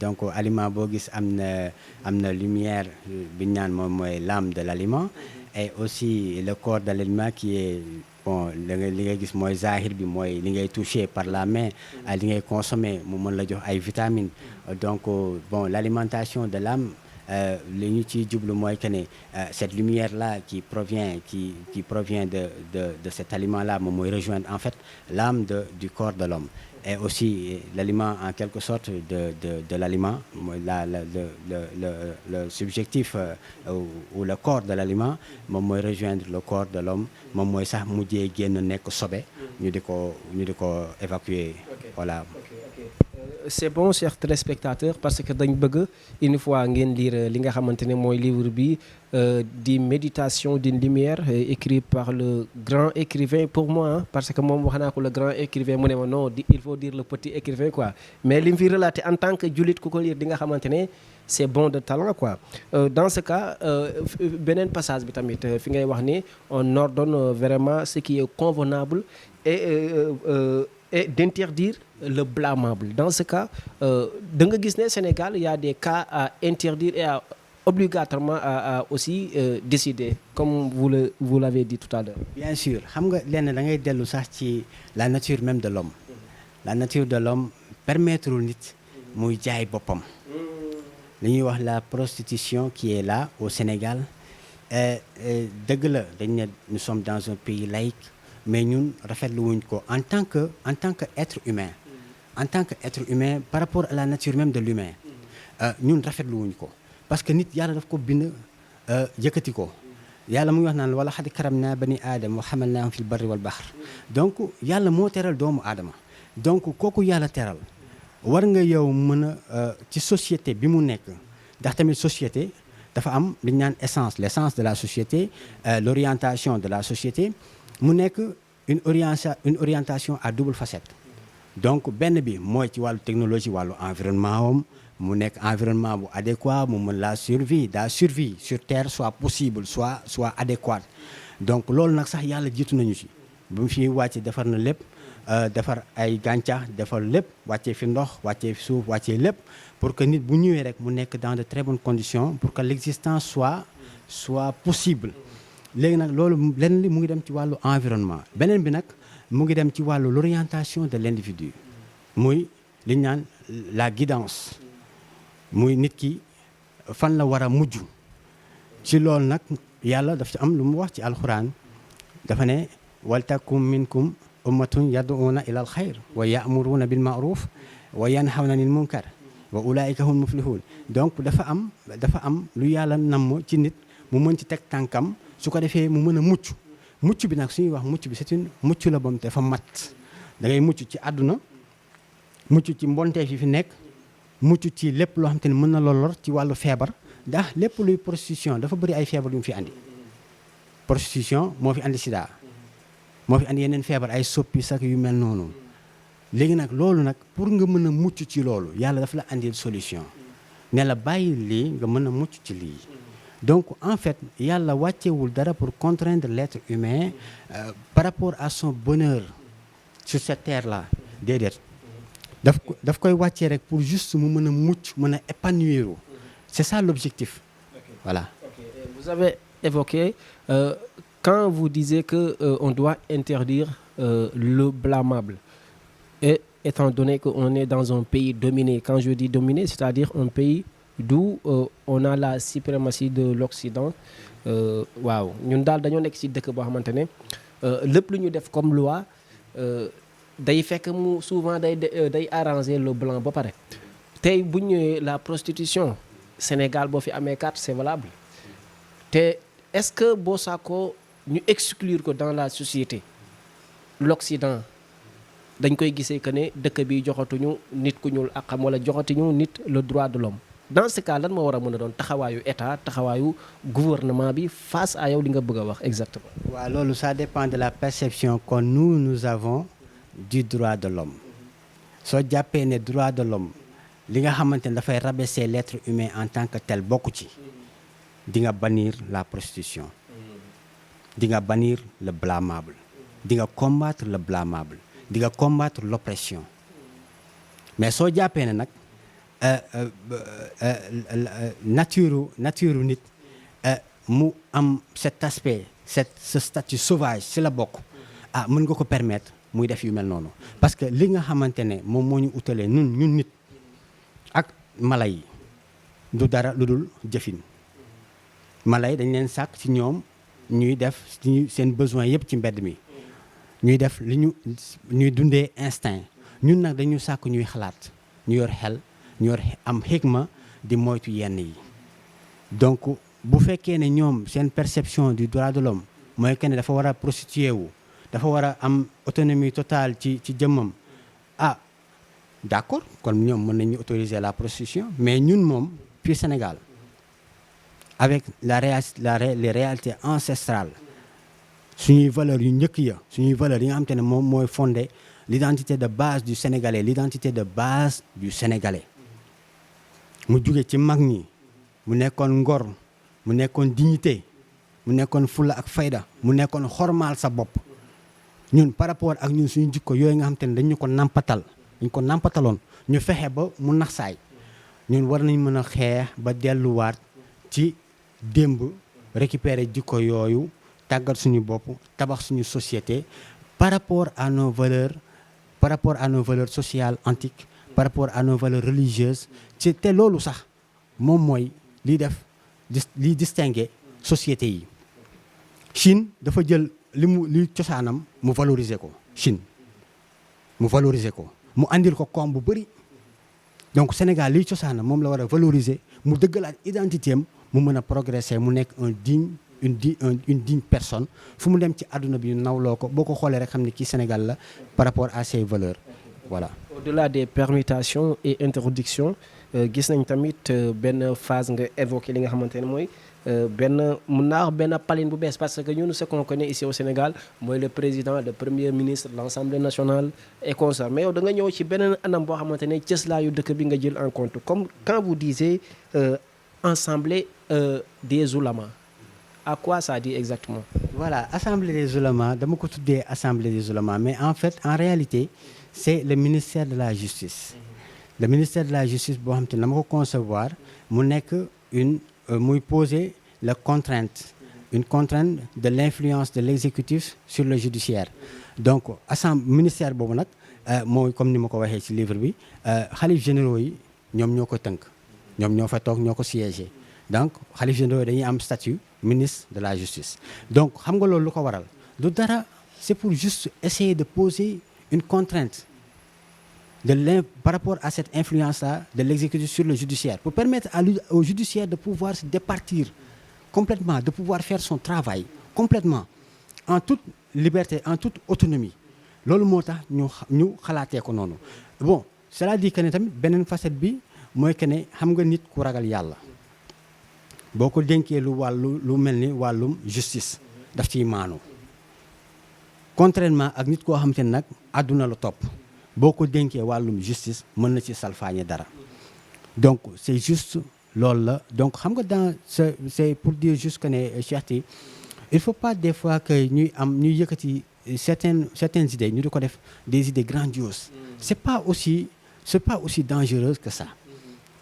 donc aliment boo gis am na lumière bi ñu naan moom mooy l'âme de l'aliment et aussi le corps de l'aliment qui est bon li ngay gis mooy zahir bi mooy li ngay toucher par la main li ngay consommer mu mën la jox ay vitamines donc bon l'alimentation de l'âme li ñu ci jublu mooy que ne cette lumière là qui provient de cet aliment là moom mooy rejoindre en fait l'âme du corps de l'homme et aussi l'aliment en quelque sorte de l'aliment mooy le subjectif ou le corps de l'aliment moom mooy rejoindre le corps de l'homme moom mooy sax mujjee génn nekk sobe ñu di ko évacuer voilà. C'est bon chers téléspectateurs parce que dañ bëgg une fois ngeen lire li nga xamante ne mooy livre bi di méditation d'une lumière écrit par le grand écrivain pour moi parce que moom wax naa ko le grand écrivain mu ne ma non il faut dire le petit écrivain quoi mais li mu fi relaté en tant que jullit ku ko lire di nga xamante ne c'est bon de talent quoi dans ce cas beneen passage bi tamit fi ngay wax ni on ordonne vraiment ce qui est convenable et d'interdire le blâmable. Dans ce cas, dans le Sénégal, il y a des cas à interdire et obligatoirement à aussi décider, comme vous l'avez dit tout à l'heure. Bien sûr. Xam nga lenn da ngay dellu sax ci la nature même de l'homme. La nature de l'homme permettre nit muy jaay boppam. Li ñuy wax la prostitution qui est là au Sénégal. Dëgg la dañ ne nous sommes dans un pays laïque. Mais ñun rafetlu wuñ ko en tant que être humain par rapport à la nature même de l'humain ñun rafetlu wuñ ko parce que nit yàlla daf ko bind yëkkati ko yàlla mu ngi wax naan wala xad karamna bani aadama wa hamalnaahum fil barri wal bahr donc yàlla moo teral doomu aadama donc kooku yàlla teral war nga yow mën a ci société bi mu nekk ndax tamit société dafa am li ñu naan l'essence de la société l'orientation de la société mu nekk une orientation à double facette donc benn bi mooy ci wàllu technologie wàllu environnement am mu nekk environnement bu adéquat mu mën la survie sur terre soit possible soit adéquate donc loolu nag sax yàlla jiitu nañu ci bu mu fi wàcce defar na lépp defar ay gàncax defar lépp wàccee fi ndox wàccee fi suuf wàccee lépp pour que nit bu ñëwee rek mu nekk dans de très bonnes conditions pour que l'existence soit possible léegi nag loolu lenn li mu ngi dem ci wàllu environnement beneen bi nag mu ngi dem ci wàllu l'orientation de l'individu muy li ñu naan la guidance muy nit ki fan la war a mujj ci loolu nag yàlla daf ci am lu mu wax ci alxuraan dafa ne waltakum minkum ummatun yad'una ila al xayr wa ya'muruna bil ma'ruf wa yanhawna anil munkar wa ulaika hum muflihun donc dafa am lu yàlla namm ci nit mu mën ci teg tànkam su ko defee mu mën a mucc bi nag suñuy wax mucc bi c'est une mucc la bam te dafa mat da ngay mucc ci àdduna mucc ci mbonteef yi fi nekk mucc ci lépp loo xam te ne mën na la lor ci wàllu feebar ndax lépp luy prostitution dafa bëri ay feebar yu mu fi andi prostitution moo fi andi sida moo fi andi yeneen feebar ay soppi sax yu mel noonu léegi nag loolu nag pour nga mën a mucc ci loolu yàlla dafa la andil solution ne la bàyyi lii nga mën a mucc ci lii donc en fait yàlla wàccewul dara pour contraindre l'être humain par rapport à son bonheur sur cette terre là déedéet daf koy wàccee rek pour juste mu mën a mucc mën a épanouir c'est ça l'objectif. Voilà. Vous avez évoqué quand vous disiez que on doit interdire le blâmable et étant donné qu'on est dans un pays dominé, quand je dis dominé, c'est-à-dire un pays d'où on a la suprématie de l'Occident. waaw ñun daal dañoo nekk ci dëkk boo xamante ne lépp lu ñu def comme loi day fekk mu souvent day arranger le blanc ba pare tey bu ñëwee la prostitution Sénégal boo fi amee carte c'est valable te est-ce que boo saakoo ñu exclure ko dans la société l'Occident dañ koy gisee que ne dëkk bi joxatuñu nit ku ñuul ak xam wala joxatuñu nit le droit de l'homme dans ce cas lan moo war a mën a doon taxawaayu état taxawaayu gouvernement bi face à yow li nga bëgg a wax exactement. waaw loolu ça dépend de la perception que nous avons du droit de l'homme soo jàppee ne droit de l'homme li nga xamante ne dafay rabaisser l'être humain en tant que tel bokku ci di nga bannir la prostitution di nga bannir le blâmable di nga combattre le blâmable di nga combattre l'oppression mais soo jàppee ne nag nature nit mu am cet aspect ce statut sauvage ci la bokk mën nga ko permettre muy def yu mel noonu parce que li nga xamante ne moom moo ñu utalee ñun nit ak mala yi du dara lu dul jëfin mala yi dañ leen sàkk ci ñoom ñuy def seen besoin yëpp ci mbedd mi ñuy def ñuy dundee instinct ñun nag dañu sàkk ñuy xalaat ñu yor xel ñu yor am xikma di moytu yenn yi donc bu fekkee ne ñoom seen perception du droit de l'homme mooy que ne dafa war a prostituer wu dafa war a am autonomie totale ci jëmmam d'accord kon ñoom mën nañu autoriser la prostitution mais ñun moom fii Sénégal avec les réalités ancestrales suñuy valeurs yu njëkk ya suñuy valeurs yi nga xam te ne moom mooy fondé l'identité de base du Sénégalais l'identité de base du Sénégalais mu jóge ci mag ñi mu nekkoon ngor mu nekkoon dignité mu nekkoon fulla ak fayda mu nekkoon xormaal sa bopp ñun par rapport ak ñun suñu jikko yooyu nga xam te ne dañu ko nampataloon ñu fexe ba mu nax saay ñun war nañ mën a xeex ba delluwaat ci démb récupérer jikko yooyu tàggat suñu bopp tabax suñu société par rapport à nos valeurs sociales antiques par rapport à nos valeurs religieuses ci te loolu sax moom mooy liy distinguer société yi Chine dafa jël li cosaanam mu valoriser ko mu andil ko koom bu bëri donc Sénégal liy cosaanam moom la war a valoriser mu dëggalaat identité am mu mën a progresser mu nekk une digne personne fu mu dem ci àdduna bi nawloo ko boo ko xoolee rek xam ne kii Sénégal la par rapport à ses valeurs voilà. Au-delà des permutations et interdictions gis nañ tamit benn phase nga évoqué li nga xamante ne mooy mun naa wax benn paline bu bees parce que ñun ce qu'on connaît ici au Sénégal mooy le président le premier ministre l'Assemblée nationale et consort mais yow da nga ñëw ci beneen anam boo xamante ne cëslaayu dëkk bi nga jël en compte comme quand vous disiez assemblée des oulémas à quoi ça dit exactement? Voilà, assemblée des oulémas dama ko tuddee assemblée des oulémas mais en fait en réalité c'est le ministère de la justice le ministère de la justice boo xam te ne dama ko concevoir mu nekk muy poser une contrainte de l'influence de l'exécutif sur le judiciaire donc ministère boobu nag mooy comme ni ma ko waxee ci livre bi xalif généraux yi ñoom ñoo ko tënk ñoom ñoo fa toog ñoo ko siégé donc xalif généraux dañuy am statut ministre de la justice. Donc xam nga loolu lu ko waral du dara, c'est pour juste essayer de poser une contrainte par rapport à cette influence-là de l'exécutif sur le judiciaire, pour permettre au judiciaire de pouvoir se départir complètement, de pouvoir faire son travail complètement, en toute liberté, en toute autonomie. Loolu moo tax ñu xalaatee ko noonu. Bon, cela dit que ne tamit beneen facette bi mooy que ne xam nga nit ku ragal yàlla boo ko dénkee lu mel ni wàllum justice daf ciy maanu, contrairement ak nit koo xamante ne nag àdduna la topp boo ko dénkee wàllum justice mën na ci salfaañe dara. Donc c'est juste loolu la. Donc xam nga c'est pour dire juste que ne Cheikh, il faut pas des fois que ñuy yëkkati certaines idées ñu di ko def des idées grandioses. C'est pas aussi dangereux que ça.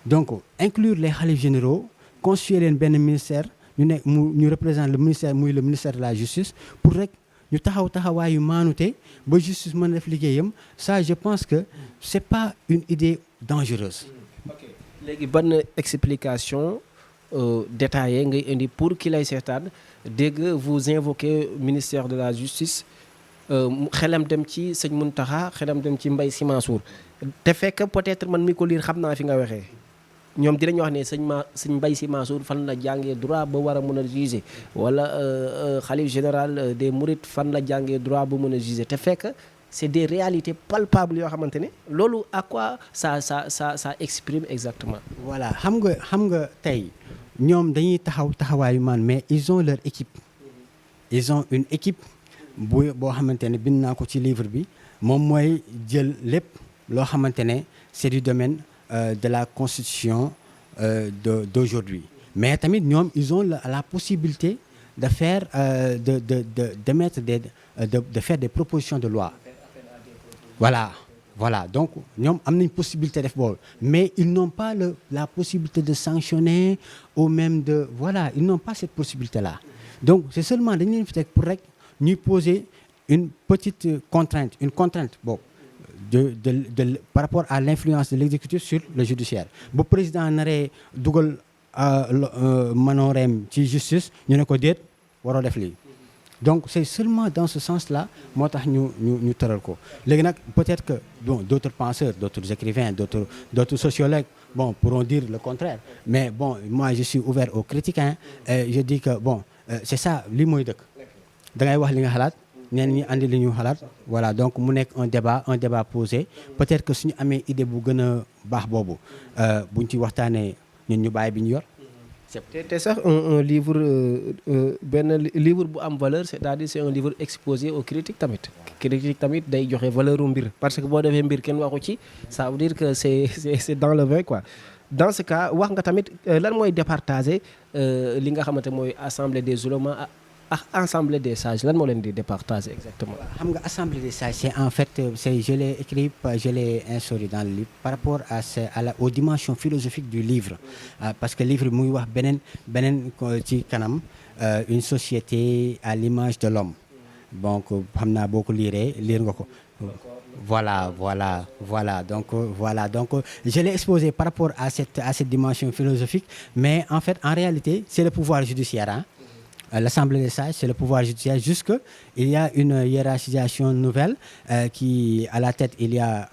Donc inclure les khalifes généraux, constituer leen benn ministère ñu représente le ministère muy le ministère de la justice, pour rek ñu taxawaayu maanute ba justice mën a def liggéeyam. Ça je pense que c'est pas une idée dangereuse. Ok, léegi ban explication détaillée ngay indi pour ki lay seetaan dégg vous invoquez ministère de la justice, xelam dem ci sëñ Mountakha, xelam dem ci Mbaye Sy Mansour, te fekk peut-être man mi ko liir xam naa fi nga waxee. ñoom dinañ wax ne sëñ Mbaye Sy Mansour fan la jàngee droit ba war a mën a juger, wala khalife général des mourides fan la jàngee droit ba mën a juger, te fekk c'est des réalités palpables yoo xamante ne loolu à quoi ça exprime exactement. Voilà, xam nga tey ñoom dañuy taxawaayu mais ils ont leur équipe. Ils ont une équipe boo xamante ne bind naa ko ci livre bi, moom mooy jël lépp loo xamante ne c'est du domaine de la constitution d'aujourd'hui. Mais tamit ñoom ils ont la possibilité de faire de faire des propositions de loi. Voilà, donc ñoom am nañ possibilité def boobu, mais ils n'ont pas la possibilité de sanctionner ou même ils n'ont pas cette possibilité-là. Donc c'est seulement dañu leen fi teg pour rek ñuy poser une petite contrainte, boobu par rapport à l'influence de l'exécutif sur le judiciaire. Bu président naree dugal manooreem ci justice ñu ne ko déet waroo def lii. Donc c'est seulement dans ce sens-là moo tax ñu tëral ko. Léegi nag peut-être que d'autres penseurs, d'autres écrivains, d'autres sociologues pourront dire le contraire, mais moi je suis ouvert aux critiques, et je dis que c'est ça, lii mooy dëkk da ngay wax li nga xalaat, ñenn ñi andi li ñu xalaat. Voilà, donc mu nekk un débat posé. Peut-être que suñu amee idée bu gën a baax boobu buñ ci waxtaanee ñun ñu bàyyi bi ñu yor. te sax un livre benn livre bu am valeur, c'est-à-dire c'est un livre exposé aux critiques tamit. Critique tamit day joxe valeur u mbir, parce que boo defee mbir kenn waxu ci, ça veut dire que c'est dans le vin quoi. Dans ce cas wax nga tamit lan mooy départager li nga xamante mooy assemblée des oulémas ak assemblée des sages, lan moo leen di départager exactement. Xam nga assemblée des sages, c'est en fait je l'ai écrit, je l'ai instauré dans le livre par rapport aux dimensions philosophiques du livre, parce que livre muy wax beneen ci kanam une société à l'image de l'homme. Donc xam naa boo ko lire nga ko. Voilà. Donc je l'ai exposé par rapport à cette dimension philosophique, mais en fait en réalité c'est le pouvoir judiciaire. L'Assemblée des sages, c'est le pouvoir judiciaire, jusque il y a une hiérarchisation nouvelle qui, à la tête, il y a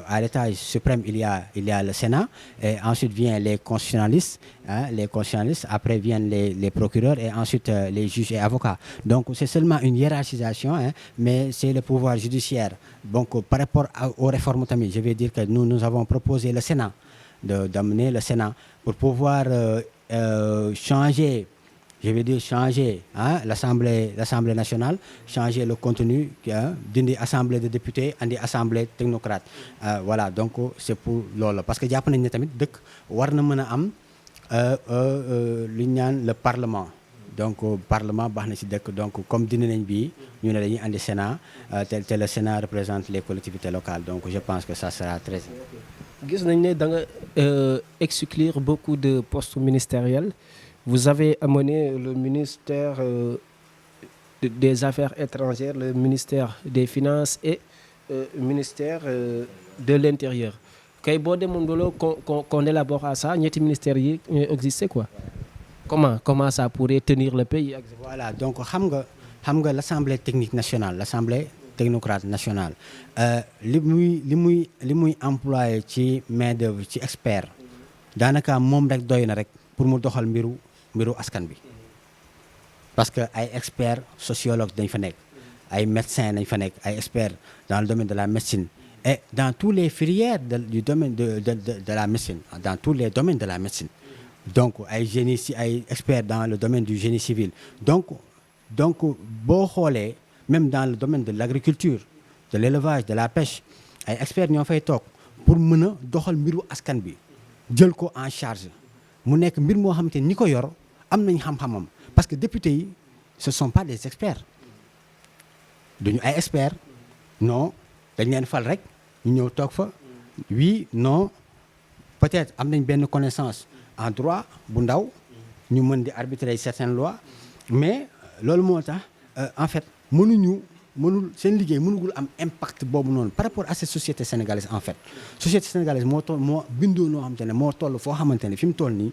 à l'étage suprême, il y a le Sénat, et ensuite viennent les constitutionnalistes, après viennent les procureurs, et ensuite les juges et avocats. Donc c'est seulement une hiérarchisation, mais c'est le pouvoir judiciaire. Donc par rapport aux réformes tamit, je vais dire que nous avons proposé le Sénat, d'amener le Sénat pour pouvoir changer l'Assemblée nationale, changer le contenu, d'une assemblée de députés andi assemblée technocrate. Voilà, donc c'est pour loolu, parce que jàpp nañ ne tamit dëkk war na mën a am lu ñu naan le parlement. Donc parlement baax na ci dëkk, donc comme dina nañ bii ñu ne dañuy andi Sénat, te le Sénat représente les collectivités locales, donc je pense que ça sera très. Gis nañ ne da nga exclure beaucoup de postes ministériels. Vous avez amené le ministère des Affaires étrangères, le ministère des Finances et ministère de l'Intérieur. Kay boo demoon loolu qu'on élabore à ça, ñetti ministères yi existé quoi. comment ça pourrait tenir le pays exactement. Voilà donc xam nga l'Assemblée technique nationale l'Assemblée technocrate nationale li muy employé ci main d'œuvre ci expert daanaka moom rek doy na rek pour mu doxal mbiru askan bi parce que ay experts sociologues dañ fa nekk ay médecins dañ fa nekk ay experts dans le domaine de la médecine et dans tous les filières du domaine de la médecine dans tous les domaines de la médecine donc ay experts dans le domaine du génie civil donc boo xoolee même dans le domaine de l'agriculture de l'élevage de la pêche ay experts ñoo fay toog pour mën a doxal mbiru askan bi jël ko en charge mu nekk mbir moo xamante ni ñi ko yor am nañ xam-xamam parce que députés yi ce sont pas des experts duñu ay experts non dañ leen fal rek ñu ñëw toog fa oui non peut-être am nañ benn connaissance en droit bu ndaw ñu mën di arbitrer certaines lois mais loolu moo tax en fait mënul seen liggéey mënugul am impact boobu noonu par rapport à cette société sénégalaise en fait société sénégalaise moo bindoo noo xamante ne moo toll foo xamante ne fi mu toll nii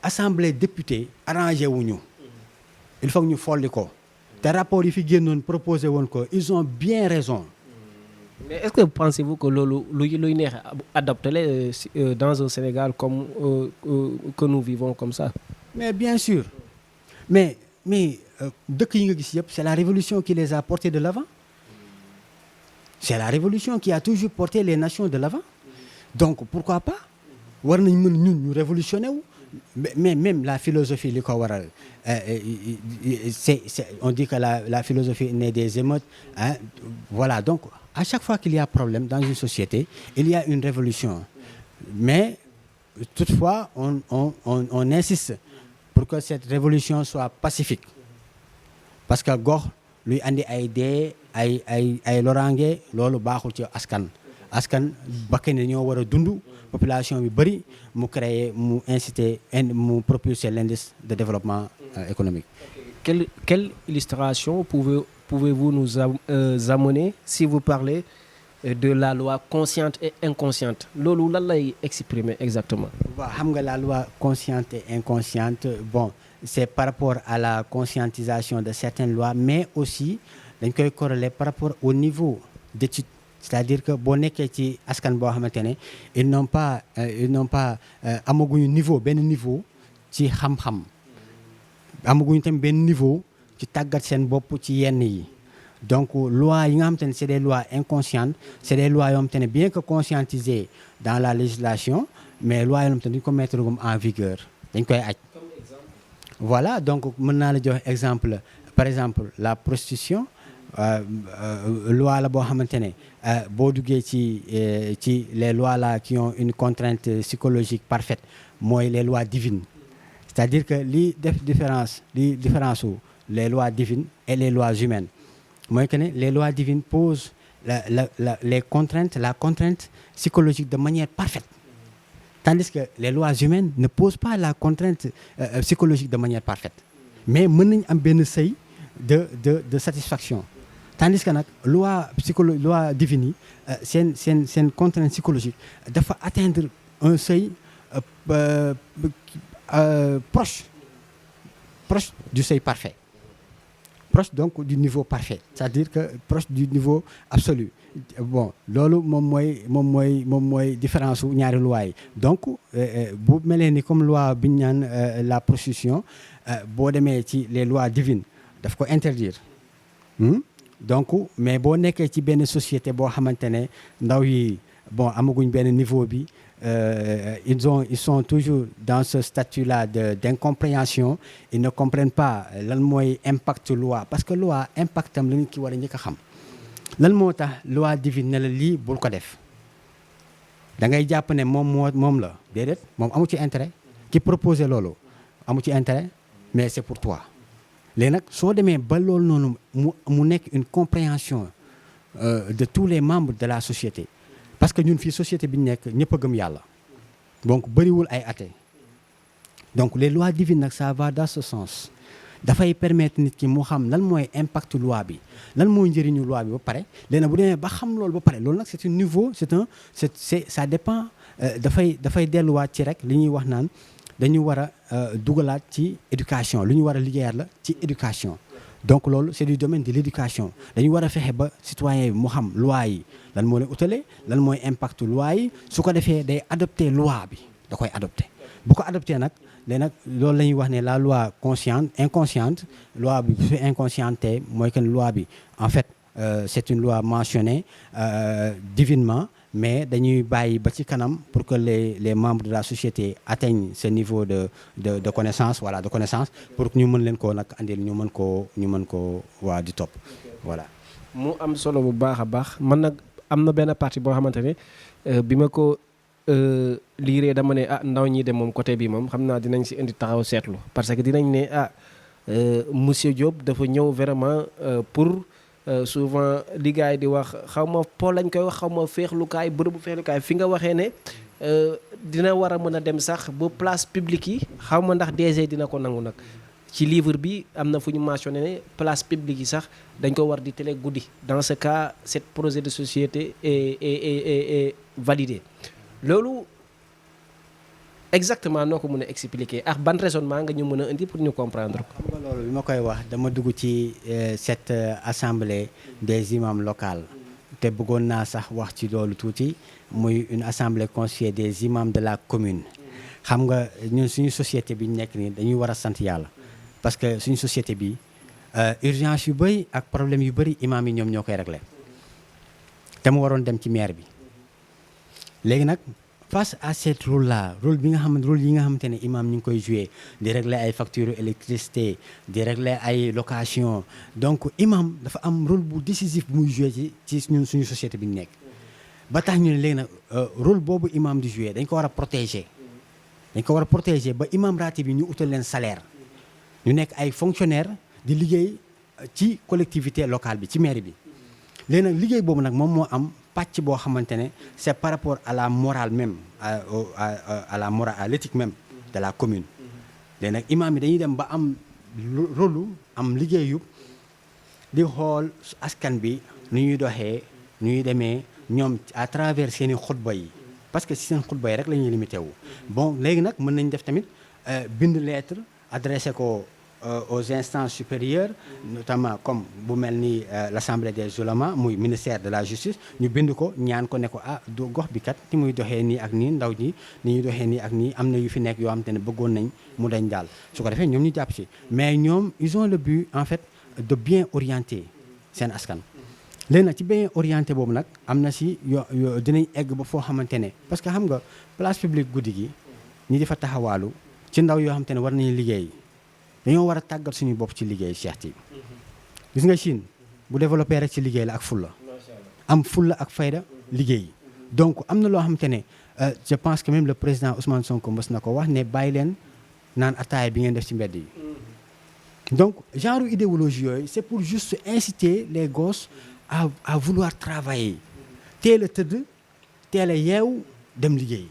assemblée député arrangé wuñu il faut que ñu folli ko te rapport yi fi génnoon proposé woon ko ils ont bien raison. Mais est-ce que pensez-vous que loolu luy neex adopté la dans un Sénégal comme que nous vivons comme ça. Mais bien sûr mais dëkk yi nga gis yëpp c'est la révolution qui les a portés de l'avant c'est la révolution qui a toujours porté les nations de l'avant donc pourquoi pas war nañ mën ñun ñu révolutionner wu mais même la philosophie li ko waral c'est on dit que la philosophie naît des émeutes hein voilà donc à chaque fois qu'il y a problème dans une société il y a une révolution mais toutefois on insiste pour que cette révolution soit pacifique parce que gox luy andi ay dee ay loraange loolu baaxul ci askan bakkan yi ñoo war a dund population bi bëri mu créer mu inciter mu propulser l'indice de développement économique. Quelle illustration pouvez-vous nous amener si vous parlez de la loi consciente et inconsciente loolu lan lay exprimer exactement. waaw xam nga la loi consciente et inconsciente bon c'est par rapport à la conscientisation de certaines lois mais aussi dañ koy corréler par rapport au niveau d'étude c'est-à-dire que boo nekkee ci askan boo xamante ne ils n'ont pas amaguñu benn niveau ci xam-xam amaguñu tamit benn niveau ci tàggat seen bopp ci yenn yi donc loi yi nga xamante ne c'est des lois inconscientes c'est des lois yoo xamante ne bien que conscientisées dans la législation mais lois yoo xamante ne dañu ko mettre en vigueur dañ koy aj voilà donc mën naa la jox exemple par exemple la prostitution loi la boo xamante ne boo duggee ci les lois là qui ont une contrainte psychologique parfaite mooy les lois divines c'est-à-dire que li différence wu les lois divines et les lois humaines mooy que ne les lois divines posent la contrainte psychologique de manière parfaite tandis que les lois humaines ne posent pas la contrainte psychologique de manière parfaite mais mën nañ am benn seuil de satisfaction tandis que nag loi divine yi seen contrainte psychologique dafa atteindre un seuil proche du seuil parfait proche donc du niveau parfait c'est-à-dire que proche du niveau absolu bon loolu moom mooy différence wu ñaari loi yi donc bu melee ni comme loi bi ñu naan la prostitution boo demee ci les lois divines daf ko interdire donc mais boo nekkee ci benn société boo xamante ne ndaw yi bon amaguñ benn niveau bi ils sont toujours dans ce statut-là d'incompréhension ils ne comprennent pas lan mooy impact loi parce que loi impactam la nit ki war a njëkk a xam lan moo tax loi divine ne la lii bul ko def da ngay jàpp ne moom la déedéet moom amu ci intérêt ki proposé loolu amu ci intérêt mais c'est pour toi léegi nag soo demee ba loolu noonu mu nekk une compréhension de tous les membres de la société parce que ñun fii société bi ñu nekk ñëpp a gëm yàlla donc bëriwul ay athées donc les lois divines nag ça va dans ce sens dafay permettre nit ki mu xam lan mooy impact loi bi lan mooy njëriñu loi bi ba pare léegi nag bu demee ba xam loolu ba pare loolu nag c'est un niveau ça dépend dafay delluwaat ci rek li ñuy wax naan dañu war a dugalaat ci éducation lu ñu war a liggéeyaat la ci éducation. donc loolu c'est du domaine de l'éducation dañu war a fexe ba citoyen bi mu xam loi yi lan moo leen utale lan mooy impact loi yi su ko defee day adopté loi bi da koy adopté bu ko adopté nag léegi nag loolu la ñuy wax ne la loi inconsciente loi bi su inconsciente mooy que loi bi en fait c'est une loi mentionnée divinement mais dañuy bàyyi ba ci kanam pour que les membres de la société atteignent ce niveau de connaissance voilà de connaissance pour que ñu mën leen koo nag andil ñu mën koo waa di topp voilà. mu am solo bu baax a baax man nag am na benn partie boo xamante ne bi ma ko liiree dama ne ndaw ñi de moom côté bi moom xam naa dinañ si indi taxaw seetlu parce que dinañ ne monsieur Diop dafa ñëw vraiment pour. Souvent li gars yi di wax xaw ma po lañ koy wax xaw ma féexlukaay bërëbu féexlukaay fi nga waxee ne dina war a mën a dem sax ba place publique yi xaw ma ndax DG dina ko nangu nag ci livre bi am na fu ñu mentionné ne place publique yi sax dañ ko war di télé guddi dans ce cas cet projet de société est validé loolu exactement noo ko mën a expliquer ak ban raisonnement nga ñu mën a indi pour ñu comprendre ko. xam nga loolu bi ma koy wax dama dugg ci cette assemblée des imams locales te bëggoon naa sax wax ci loolu tuuti muy une assemblée constituée des imams de la commune. xam nga ñun suñu société bi ñu nekk nii dañuy war a sant yàlla parce que suñu société bi urgence yu bëri ak problème yu bëri imam yi ñoom ñoo koy réglé te mu waroon dem ci maire bi léegi nag. face à cette rôle yi nga xamante ne imam ñu ngi koy jouer di régler ay factures électricité di régler ay location donc imam dafa am rôle bu décisif bu muy jouer ci ñun suñu société bi ñu nekk ba tax ñu ne léegi nag rôle boobu imam di jouer dañ ko war a protéger ba imam ratib bi ñu utal leen salaire ñu nekk ay fonctionnaires di liggéey ci collectivité locale bi ci mairie bi léegi nag liggéey boobu nag moom moo am pàcc boo xamante ne c'est par rapport à la morale même à la morale à l'éthique même de la commune léegi nag imam yi dañuy dem ba am rôle am liggéeyu di xool askan bi nu ñuy doxee nu ñuy demee ñoom à travers seeni xutba yi parce que si seen xutba yi rek la ñuy limité wu bon léegi nag mën nañ def tamit bind lettre adressé ko aux instances supérieures notamment comme bu mel ni l'assemblée des oulémas muy ministère de la justice ñu bind ko ñaan ko ne ko du gox bi kat ni muy doxee nii ak nii ndaw ñi ni ñuy doxee nii ak nii am na yu fi nekk yoo xam te ne bëggoon nañ mu dañ daal su ko defee ñoom ñu jàpp ci mais ñoom ils ont le but en fait de bien orienter seen askan léegi nag ci bien orienté boobu nag am na si yo dinañ egg ba foo xamante ne parce que xam nga place publique guddi gi ñi di fa taxawaalu ci ndaw yoo xamante ne war nañu liggéey dañoo war a tàggat suñu bopp ci liggéey Cheikh Tidiane gis nga Chine bu développé rek ci liggéey la ak fulla am fulla ak fayda liggéey donc am na loo xamante ne je pense que même le président Ousmane Sonko mës na ko wax ne bàyyi leen naan ataaya bi ngeen def ci mbedd yi donc genre idéologie yooyu c'est pour juste inciter les gosses à vouloir travailler teel a tëdd teel a yeew dem liggéey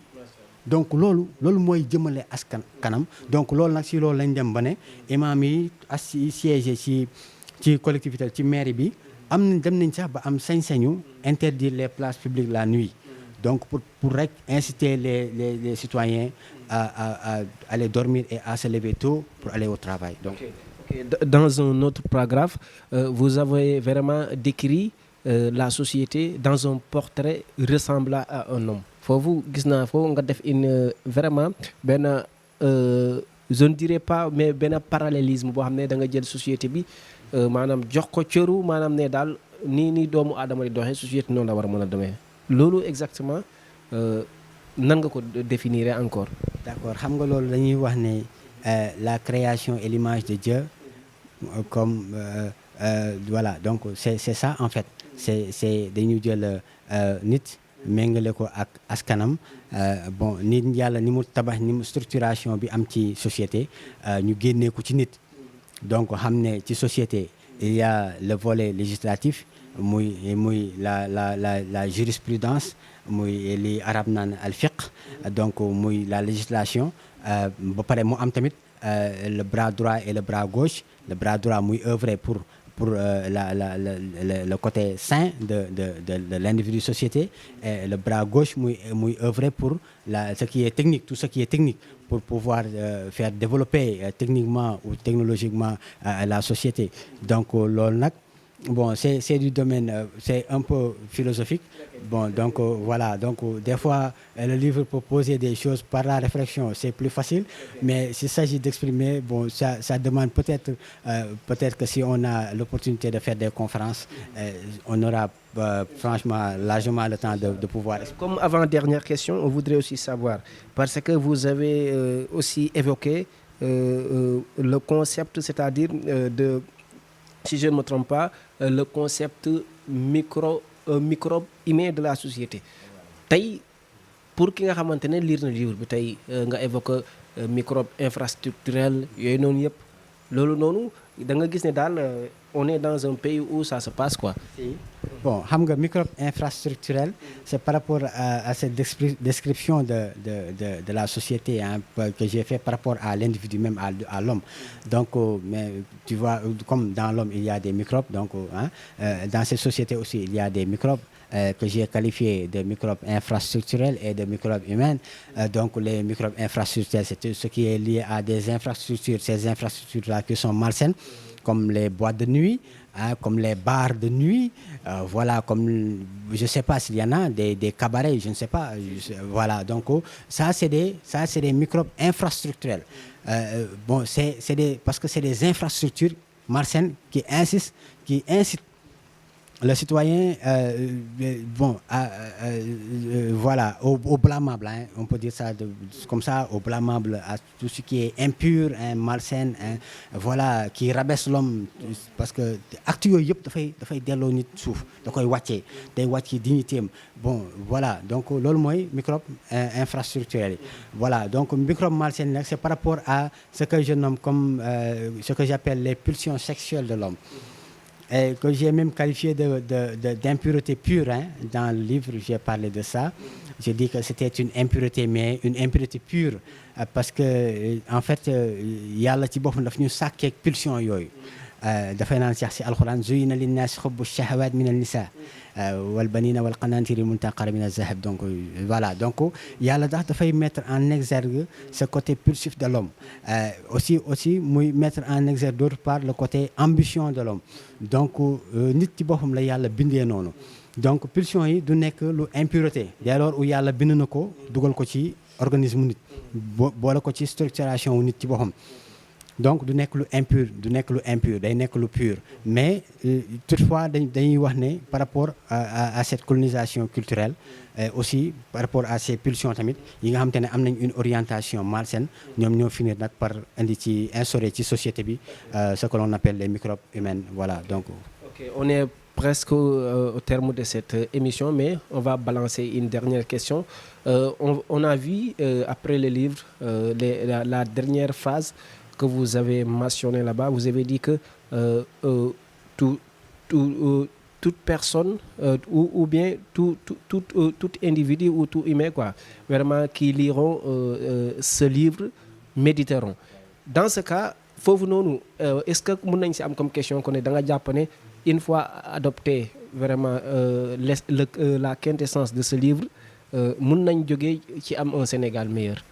donc loolu mooy jëmale askan kanam donc loolu nag si loolu lañ dem ba ne imam yi siégé ci collectivité ci mairie bi am na dem nañ sax ba am sañ-sañu interdire les places publiques la nuit donc pour rek inciter les citoyens à aller dormir et à se lever tôt pour aller au travail donc dans un autre paragraphe vous avez vraiment décrit la société dans un portrait ressemblant à un homme foofu gis naa foofu nga def une vraiment benn je ne dirais pas mais benn parallélisme boo xam ne da nga jël société bi maanaam jox ko cëru maanaam ne daal nii doomu aadama di doxee société noonu la war a mën a demee loolu exactement nan nga ko définir encore. d'accord xam nga loolu dañuy wax ne la création et l'image de Dieu comme voilà donc c'est ça en fait c'est dañu jël nit méngale ko ak askanam bon nit yàlla ni mu tabax ni mu structuration bi am ci société ñu génnee ko ci nit donc xam ne ci société il y a le volet législatif muy la jurisprudence muy li arab naan al fiqh donc muy la législation ba pare mu am tamit le bras droit et le bras gauche le bras droit muy œuvrer pour le côté sain de l'individu société et le bras gauche muy œuvrer pour ce qui est technique tout ce qui est technique pour pouvoir faire développer techniquement ou technologiquement la société. Donc loolu nag bon c'est du domaine c'est un peu philosophique. Bon donc voilà donc des fois le livre peut poser des choses par la réflexion, c'est plus facile, mais s'il s'agit d'exprimer, bon ça demande peut-être que si on a l'opportunité de faire des conférences, on aura franchement largement le temps de pouvoir. Comme avant-dernière question, on voudrait aussi savoir, parce que vous avez aussi évoqué le concept, c'est-à-dire de, si je ne me trompe pas, le concept microbe humain de la société. Tey pour ki nga xamante ne lire na livre bi tey nga évoqué microbe infrastructurel yooyu noonu yëpp loolu noonu da nga gis ne daal on est dans un pays où ça se passe quoi. Bon xam nga microbe infrastructurel c'est par rapport à cette description de la société hein, que j'ai fait par rapport à l'individu même à l'homme. Donc mais tu vois comme dans l'homme il y a des microbes donc dans cette société aussi il y a des microbes que j'ai qualifiés de microbes infrastructurels et de microbes humains. Donc les microbes infrastructurels c'est ce qui est lié à des infrastructures, ces infrastructures-là qui sont malsaines comme les boîtes de nuit, hein, comme les bars de nuit, voilà, comme je ne sais pas s'il y en a des cabarets, je ne sais pas, voilà. Donc ça c'est des microbes infrastructurels. Bon parce que c'est des infrastructures malsaines qui incitent le citoyen voilà au blâmable hein, on peut dire ça comme ça au blâmable à tout ce qui est impur hein, malsain hein, voilà qui rabaisse l'homme parce que actes yooyu yëpp dafay delloo nit suuf da koy wàccee day wàccee dignitéem bon voilà donc loolu mooy microbe infrastructurel yi voilà donc microbe malsain nag c'est par rapport à ce que je nomme comme ce que j'appelle les pulsions sexuelles de l'homme. Et que j'ai même qualifié d'impureté pure hein. Dans le livre j'ai parlé de ça, j'ai dit que c'était une impureté mais une impureté pure parce que en fait yàlla ci boppam daf ñu sàkkeeg pulsion yooyu dafay naan sax ci alxuraan zuyina linnaasi hubbu shahawaat min an-nisaa wal banina wal qanaatiri muntaqara min az-zahab donc voilà donc yàlla dafay mettre en exergue ce côté pulsif de l'homme aussi muy mettre en exergue d'autre part le côté ambition de l'homme donc nit ci boppam la yàlla bindee noonu donc pulsion yi du nekk lu impureté dès lors où yàlla bind na ko dugal ko ci organisme nit boole ko ci structuration wu nit ci boppam donc du nekk lu impur day nekk lu pur mais toutefois dañuy wax ne par rapport à cette colonisation culturelle aussi par rapport à ces pulsions tamit yi nga xamante ne am nañ une orientation malsaine ñoom ñoo finir nag par indi ci instaurer ci société bi ce que l'on appelle les microbes humains voilà donc. Ok, on est presque au terme de cette émission mais on va balancer une dernière question. On a vu après le livre la dernière phase que vous avez mentionné là-bas, vous avez dit que toute personne ou bien tout individu ou tout humain quoi, vraiment qui liront ce livre méditeront. Dans ce cas foofu noonu est-ce que mën nañ ci am comme question qu'on est da nga jàpp ne une fois adopté vraiment la quintessence de ce livre mën nañ jógee ci am un Sénégal meilleur.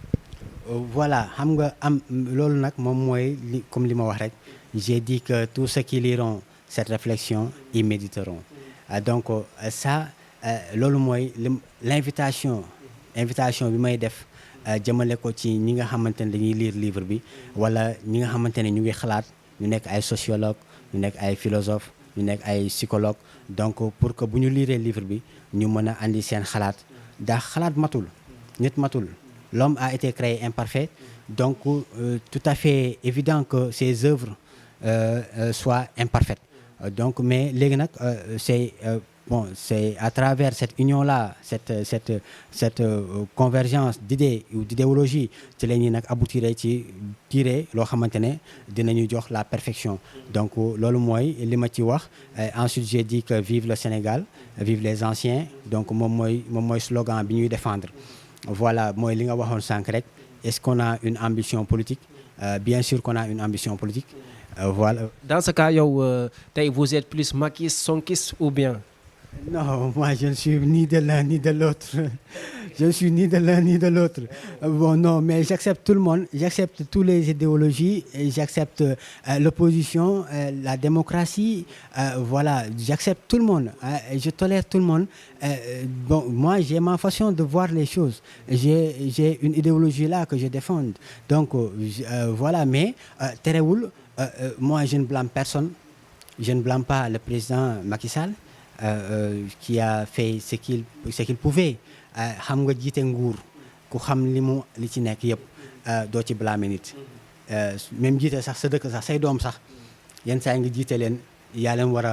Voilà xam nga am loolu nag moom mooy comme li ma wax rek j'ai dit que tous ceux qui liront cette réflexion y méditeront donc ça loolu mooy l'invitation bi may def jëmale ko ci ñi nga xamante ne dañuy lire livre bi wala ñi nga xamante ne ñu ngi xalaat ñu nekk ay sociologue ñu nekk ay philosophe ñu nekk ay psychologue donc pour que bu ñu lire livre bi ñu mën a andi seen xalaat ndax xalaat matul nit matul. L'homme a été créé imparfait, donc tout à fait évident que ses œuvres soient imparfaites. Donc mais léegi nag c'est à travers cette union-là, cette convergence d'idées ou d'idéologie ci la ñuy nag aboutir ci tirer loo xamante ne dinañu jox la perfection. Donc loolu mooy li ma ci wax. Ensuite j'ai dit que vive le Sénégal, vive les anciens, donc moom mooy slogan bi ñuy défendre. Voilà mooy li nga waxoon sànq rek est-ce qu'on a une ambition politique bien sûr qu'on a une ambition politique voilà. Dans ce cas yow tey vous êtes plus mackiste sonkiste ou bien. Non, moi je ne suis ni de l'un ni de l'autre. Je ne suis ni de l'un ni de l'autre. Bon, non, mais j'accepte tout le monde, j'accepte toutes les idéologies, et j'accepte l'opposition, la démocratie, voilà, j'accepte tout le monde, et je tolère tout le monde. Bon, moi j'ai ma façon de voir les choses. J'ai une idéologie là que je défends. Donc voilà, mais terewul, moi je ne blâme personne. Je ne blâme pas le président Macky Sall. Qui a fait ce qu'il pouvait xam nga jiite nguur ku xam li ci nekk yëpp doo ci blâmer nit même jiite sax sa dëkk sax say doom sax yenn saa yi nga jiite leen yaa leen war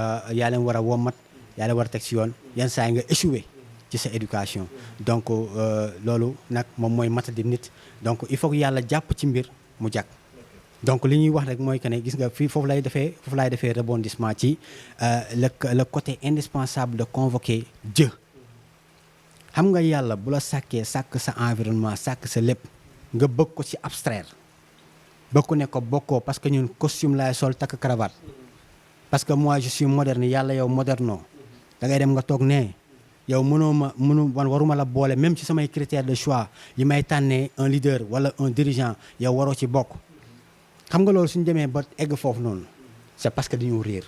a wommat yaa leen war a teg ci yoon yenn saa yi nga échoué ci sa éducation donc loolu nag moom mooy matadi nit donc il faut que yàlla jàpp ci mbir mu jag donc li ñuy wax rek mooy que ne gis nga fii foofu laay defee rebondissement ci le côté indispensable de convoquer Dieu xam nga yàlla bu la sàkkee sàkk sa environnement sàkk sa lépp nga bëgg ko ci abstraire bëgg ko ne ko bokkoo parce que ñun costume laay sol takk cravate parce que moi je suis moderne yàlla yow moderno da ngay dem nga toog ne yow waruma la boole même ci samay critères de choix yi may tànnee un leader wala un dirigeant yow waroo ci bokk xam nga loolu suñu demee ba egg foofu noonu c'est parce que dañoo réer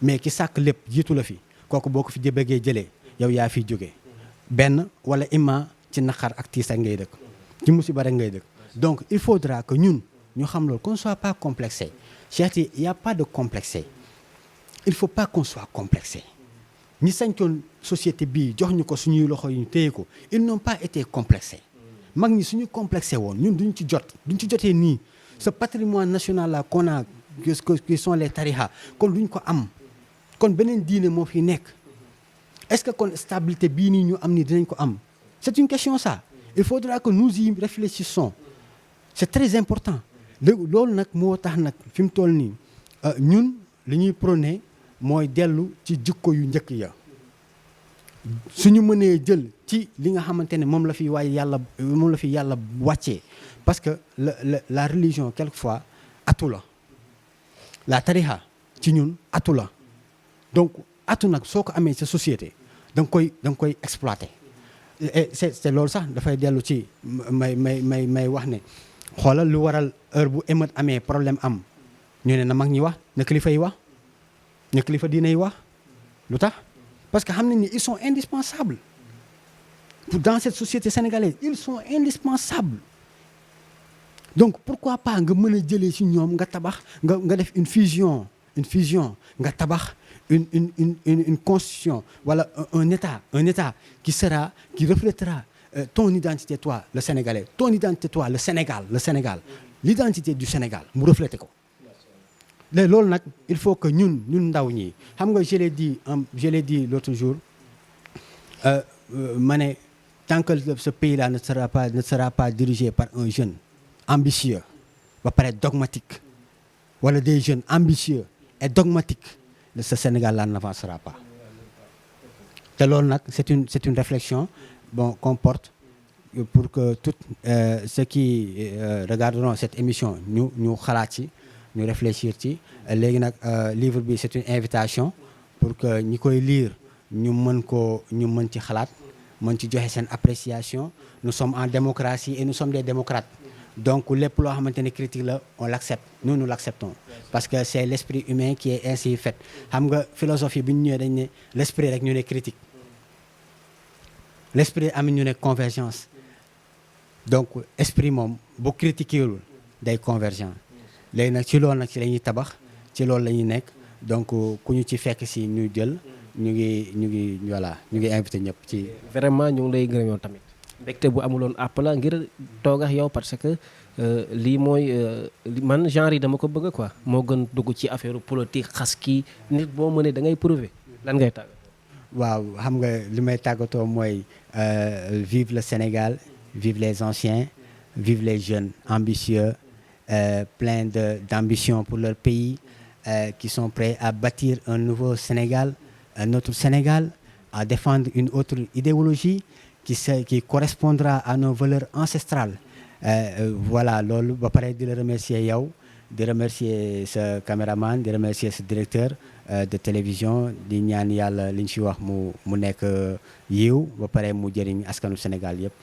mais ki sàkk lépp jiitu la fi kooku boo ko fi bëggee jëlee yow yaa fiy jógee benn wala imma ci naqar ak tiis ak ngay dëkk ci musiba rek ngay dëkk donc il faudra que ñun ñu xam loolu qu'on ne soit pas complexé Cheikh il y a pas de complexé il faut pas qu'on soit complexé ñi sañcoon société bii jox ñu ko suñuy loxo yi ñu téye ko ils n'ont pas été complexés mag ñi suñu complexé woon ñun duñ ci jotee nii ce patrimoine national là qu'on a qui sont les tarixa kon duñ ko am kon beneen diine moo fi nekk est-ce que kon stabilité bii nii ñu am ni dinañ ko am c'est une question ça il faudra que nous y réfléchissons c'est très important loolu nag moo tax nag fi mu toll nii ñun li ñuy prôné mooy dellu ci jikko yu njëkk ya suñu mënee jël ci li nga xamante ne moom la fi yàlla wàccee parce que la religion quelquefois atu la tarixa ci ñun atu la donc atu nag soo ko amee sa société da nga koy exploiter et c'est loolu sax dafay dellu ci may wax ne xoolal lu waral heure bu émeute amee problème am ñu ne na mag ñi wax na kilifa yi wax na kilifa diine yi wax lu tax parce que xam nañ ni ils sont indispensables dans cette société sénégalaise ils sont indispensables donc pourquoi pas nga mën a jëlee ci ñoom nga tabax nga def une fusion nga tabax une constitution wala un état qui reflètera ton identité toi le sénégalais ton identité toi le Sénégal l'identité du Sénégal mu refléter ko léegi loolu nag il faut que ñun ndaw ñi xam nga je l'ai dit l'autre jour ma ne tant que ce pays-là ne sera pas dirigé par un jeune ambitieux ba pare dogmatique wala des jeunes ambitieux et dogmatiques ce Sénégal-là n'avancera pas te loolu nag c'est une réflexion qu'on porte pour que tous ceux qui regarderont cette émission ñu xalaat ci ñu réfléchir ci léegi nag livre bi c'est une invitation pour que ñi koy lire ñu mën ci xalaat mën ci joxe seen appréciation nous sommes en démocratie et nous sommes des démocrates donc lépp loo xamante ne critique la on l'accepte nous l'acceptons parce que c'est l'esprit humain qui est ainsi fait xam nga philosophie bi ñu ñëwee dañ ne l'esprit rek ñu ne critique l'esprit am ñu ne convergence donc esprit moom bu critiquewul day convergent léegi nag ci loolu nag ci la ñuy tabax ci loolu la ñuy nekk donc ku ñu ci fekk si ñu jël ñu ngi invité ñëpp ci. vraiment ñu ngi lay gërëm yow tamit mbégte bu amuloon àpp la ngir toog ak yow parce que lii mooy man genre yi dama ko bëgg quoi moo gën dugg ci affaire politique xas kii nit boo mënee da ngay prouver lan ngay tàggatoo. waaw xam nga li may tàggatoo mooy vive le Sénégal vive les anciens vive les jeunes ambitieux. Plein d'ambition pour leur pays, qui sont prêts à bâtir un nouveau Sénégal, notre Sénégal, à défendre une autre idéologie qui correspondra à nos valeurs ancestrales. Voilà loolu ba pare di la remercier yow di remercier sa caméraman di remercier sa directeur de télévision di ñaan yàlla liñ fi wax mu nekk yiw ba pare mu jëriñ askanu Sénégal yëpp.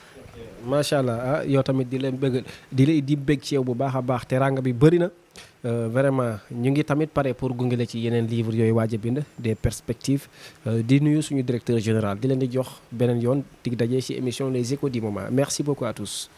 macha allah yow tamit di leen bëgg di bëgg ci yow bu baax a baax teranga bi bëri na vraiment ñu ngi tamit pare pour gunge la ci yeneen livre yooyu waaj a bind des perspectives di nuyu suñu directeur général di leen di jox beneen yoon dig daje ci émission les échos du moment merci beaucoup à tous.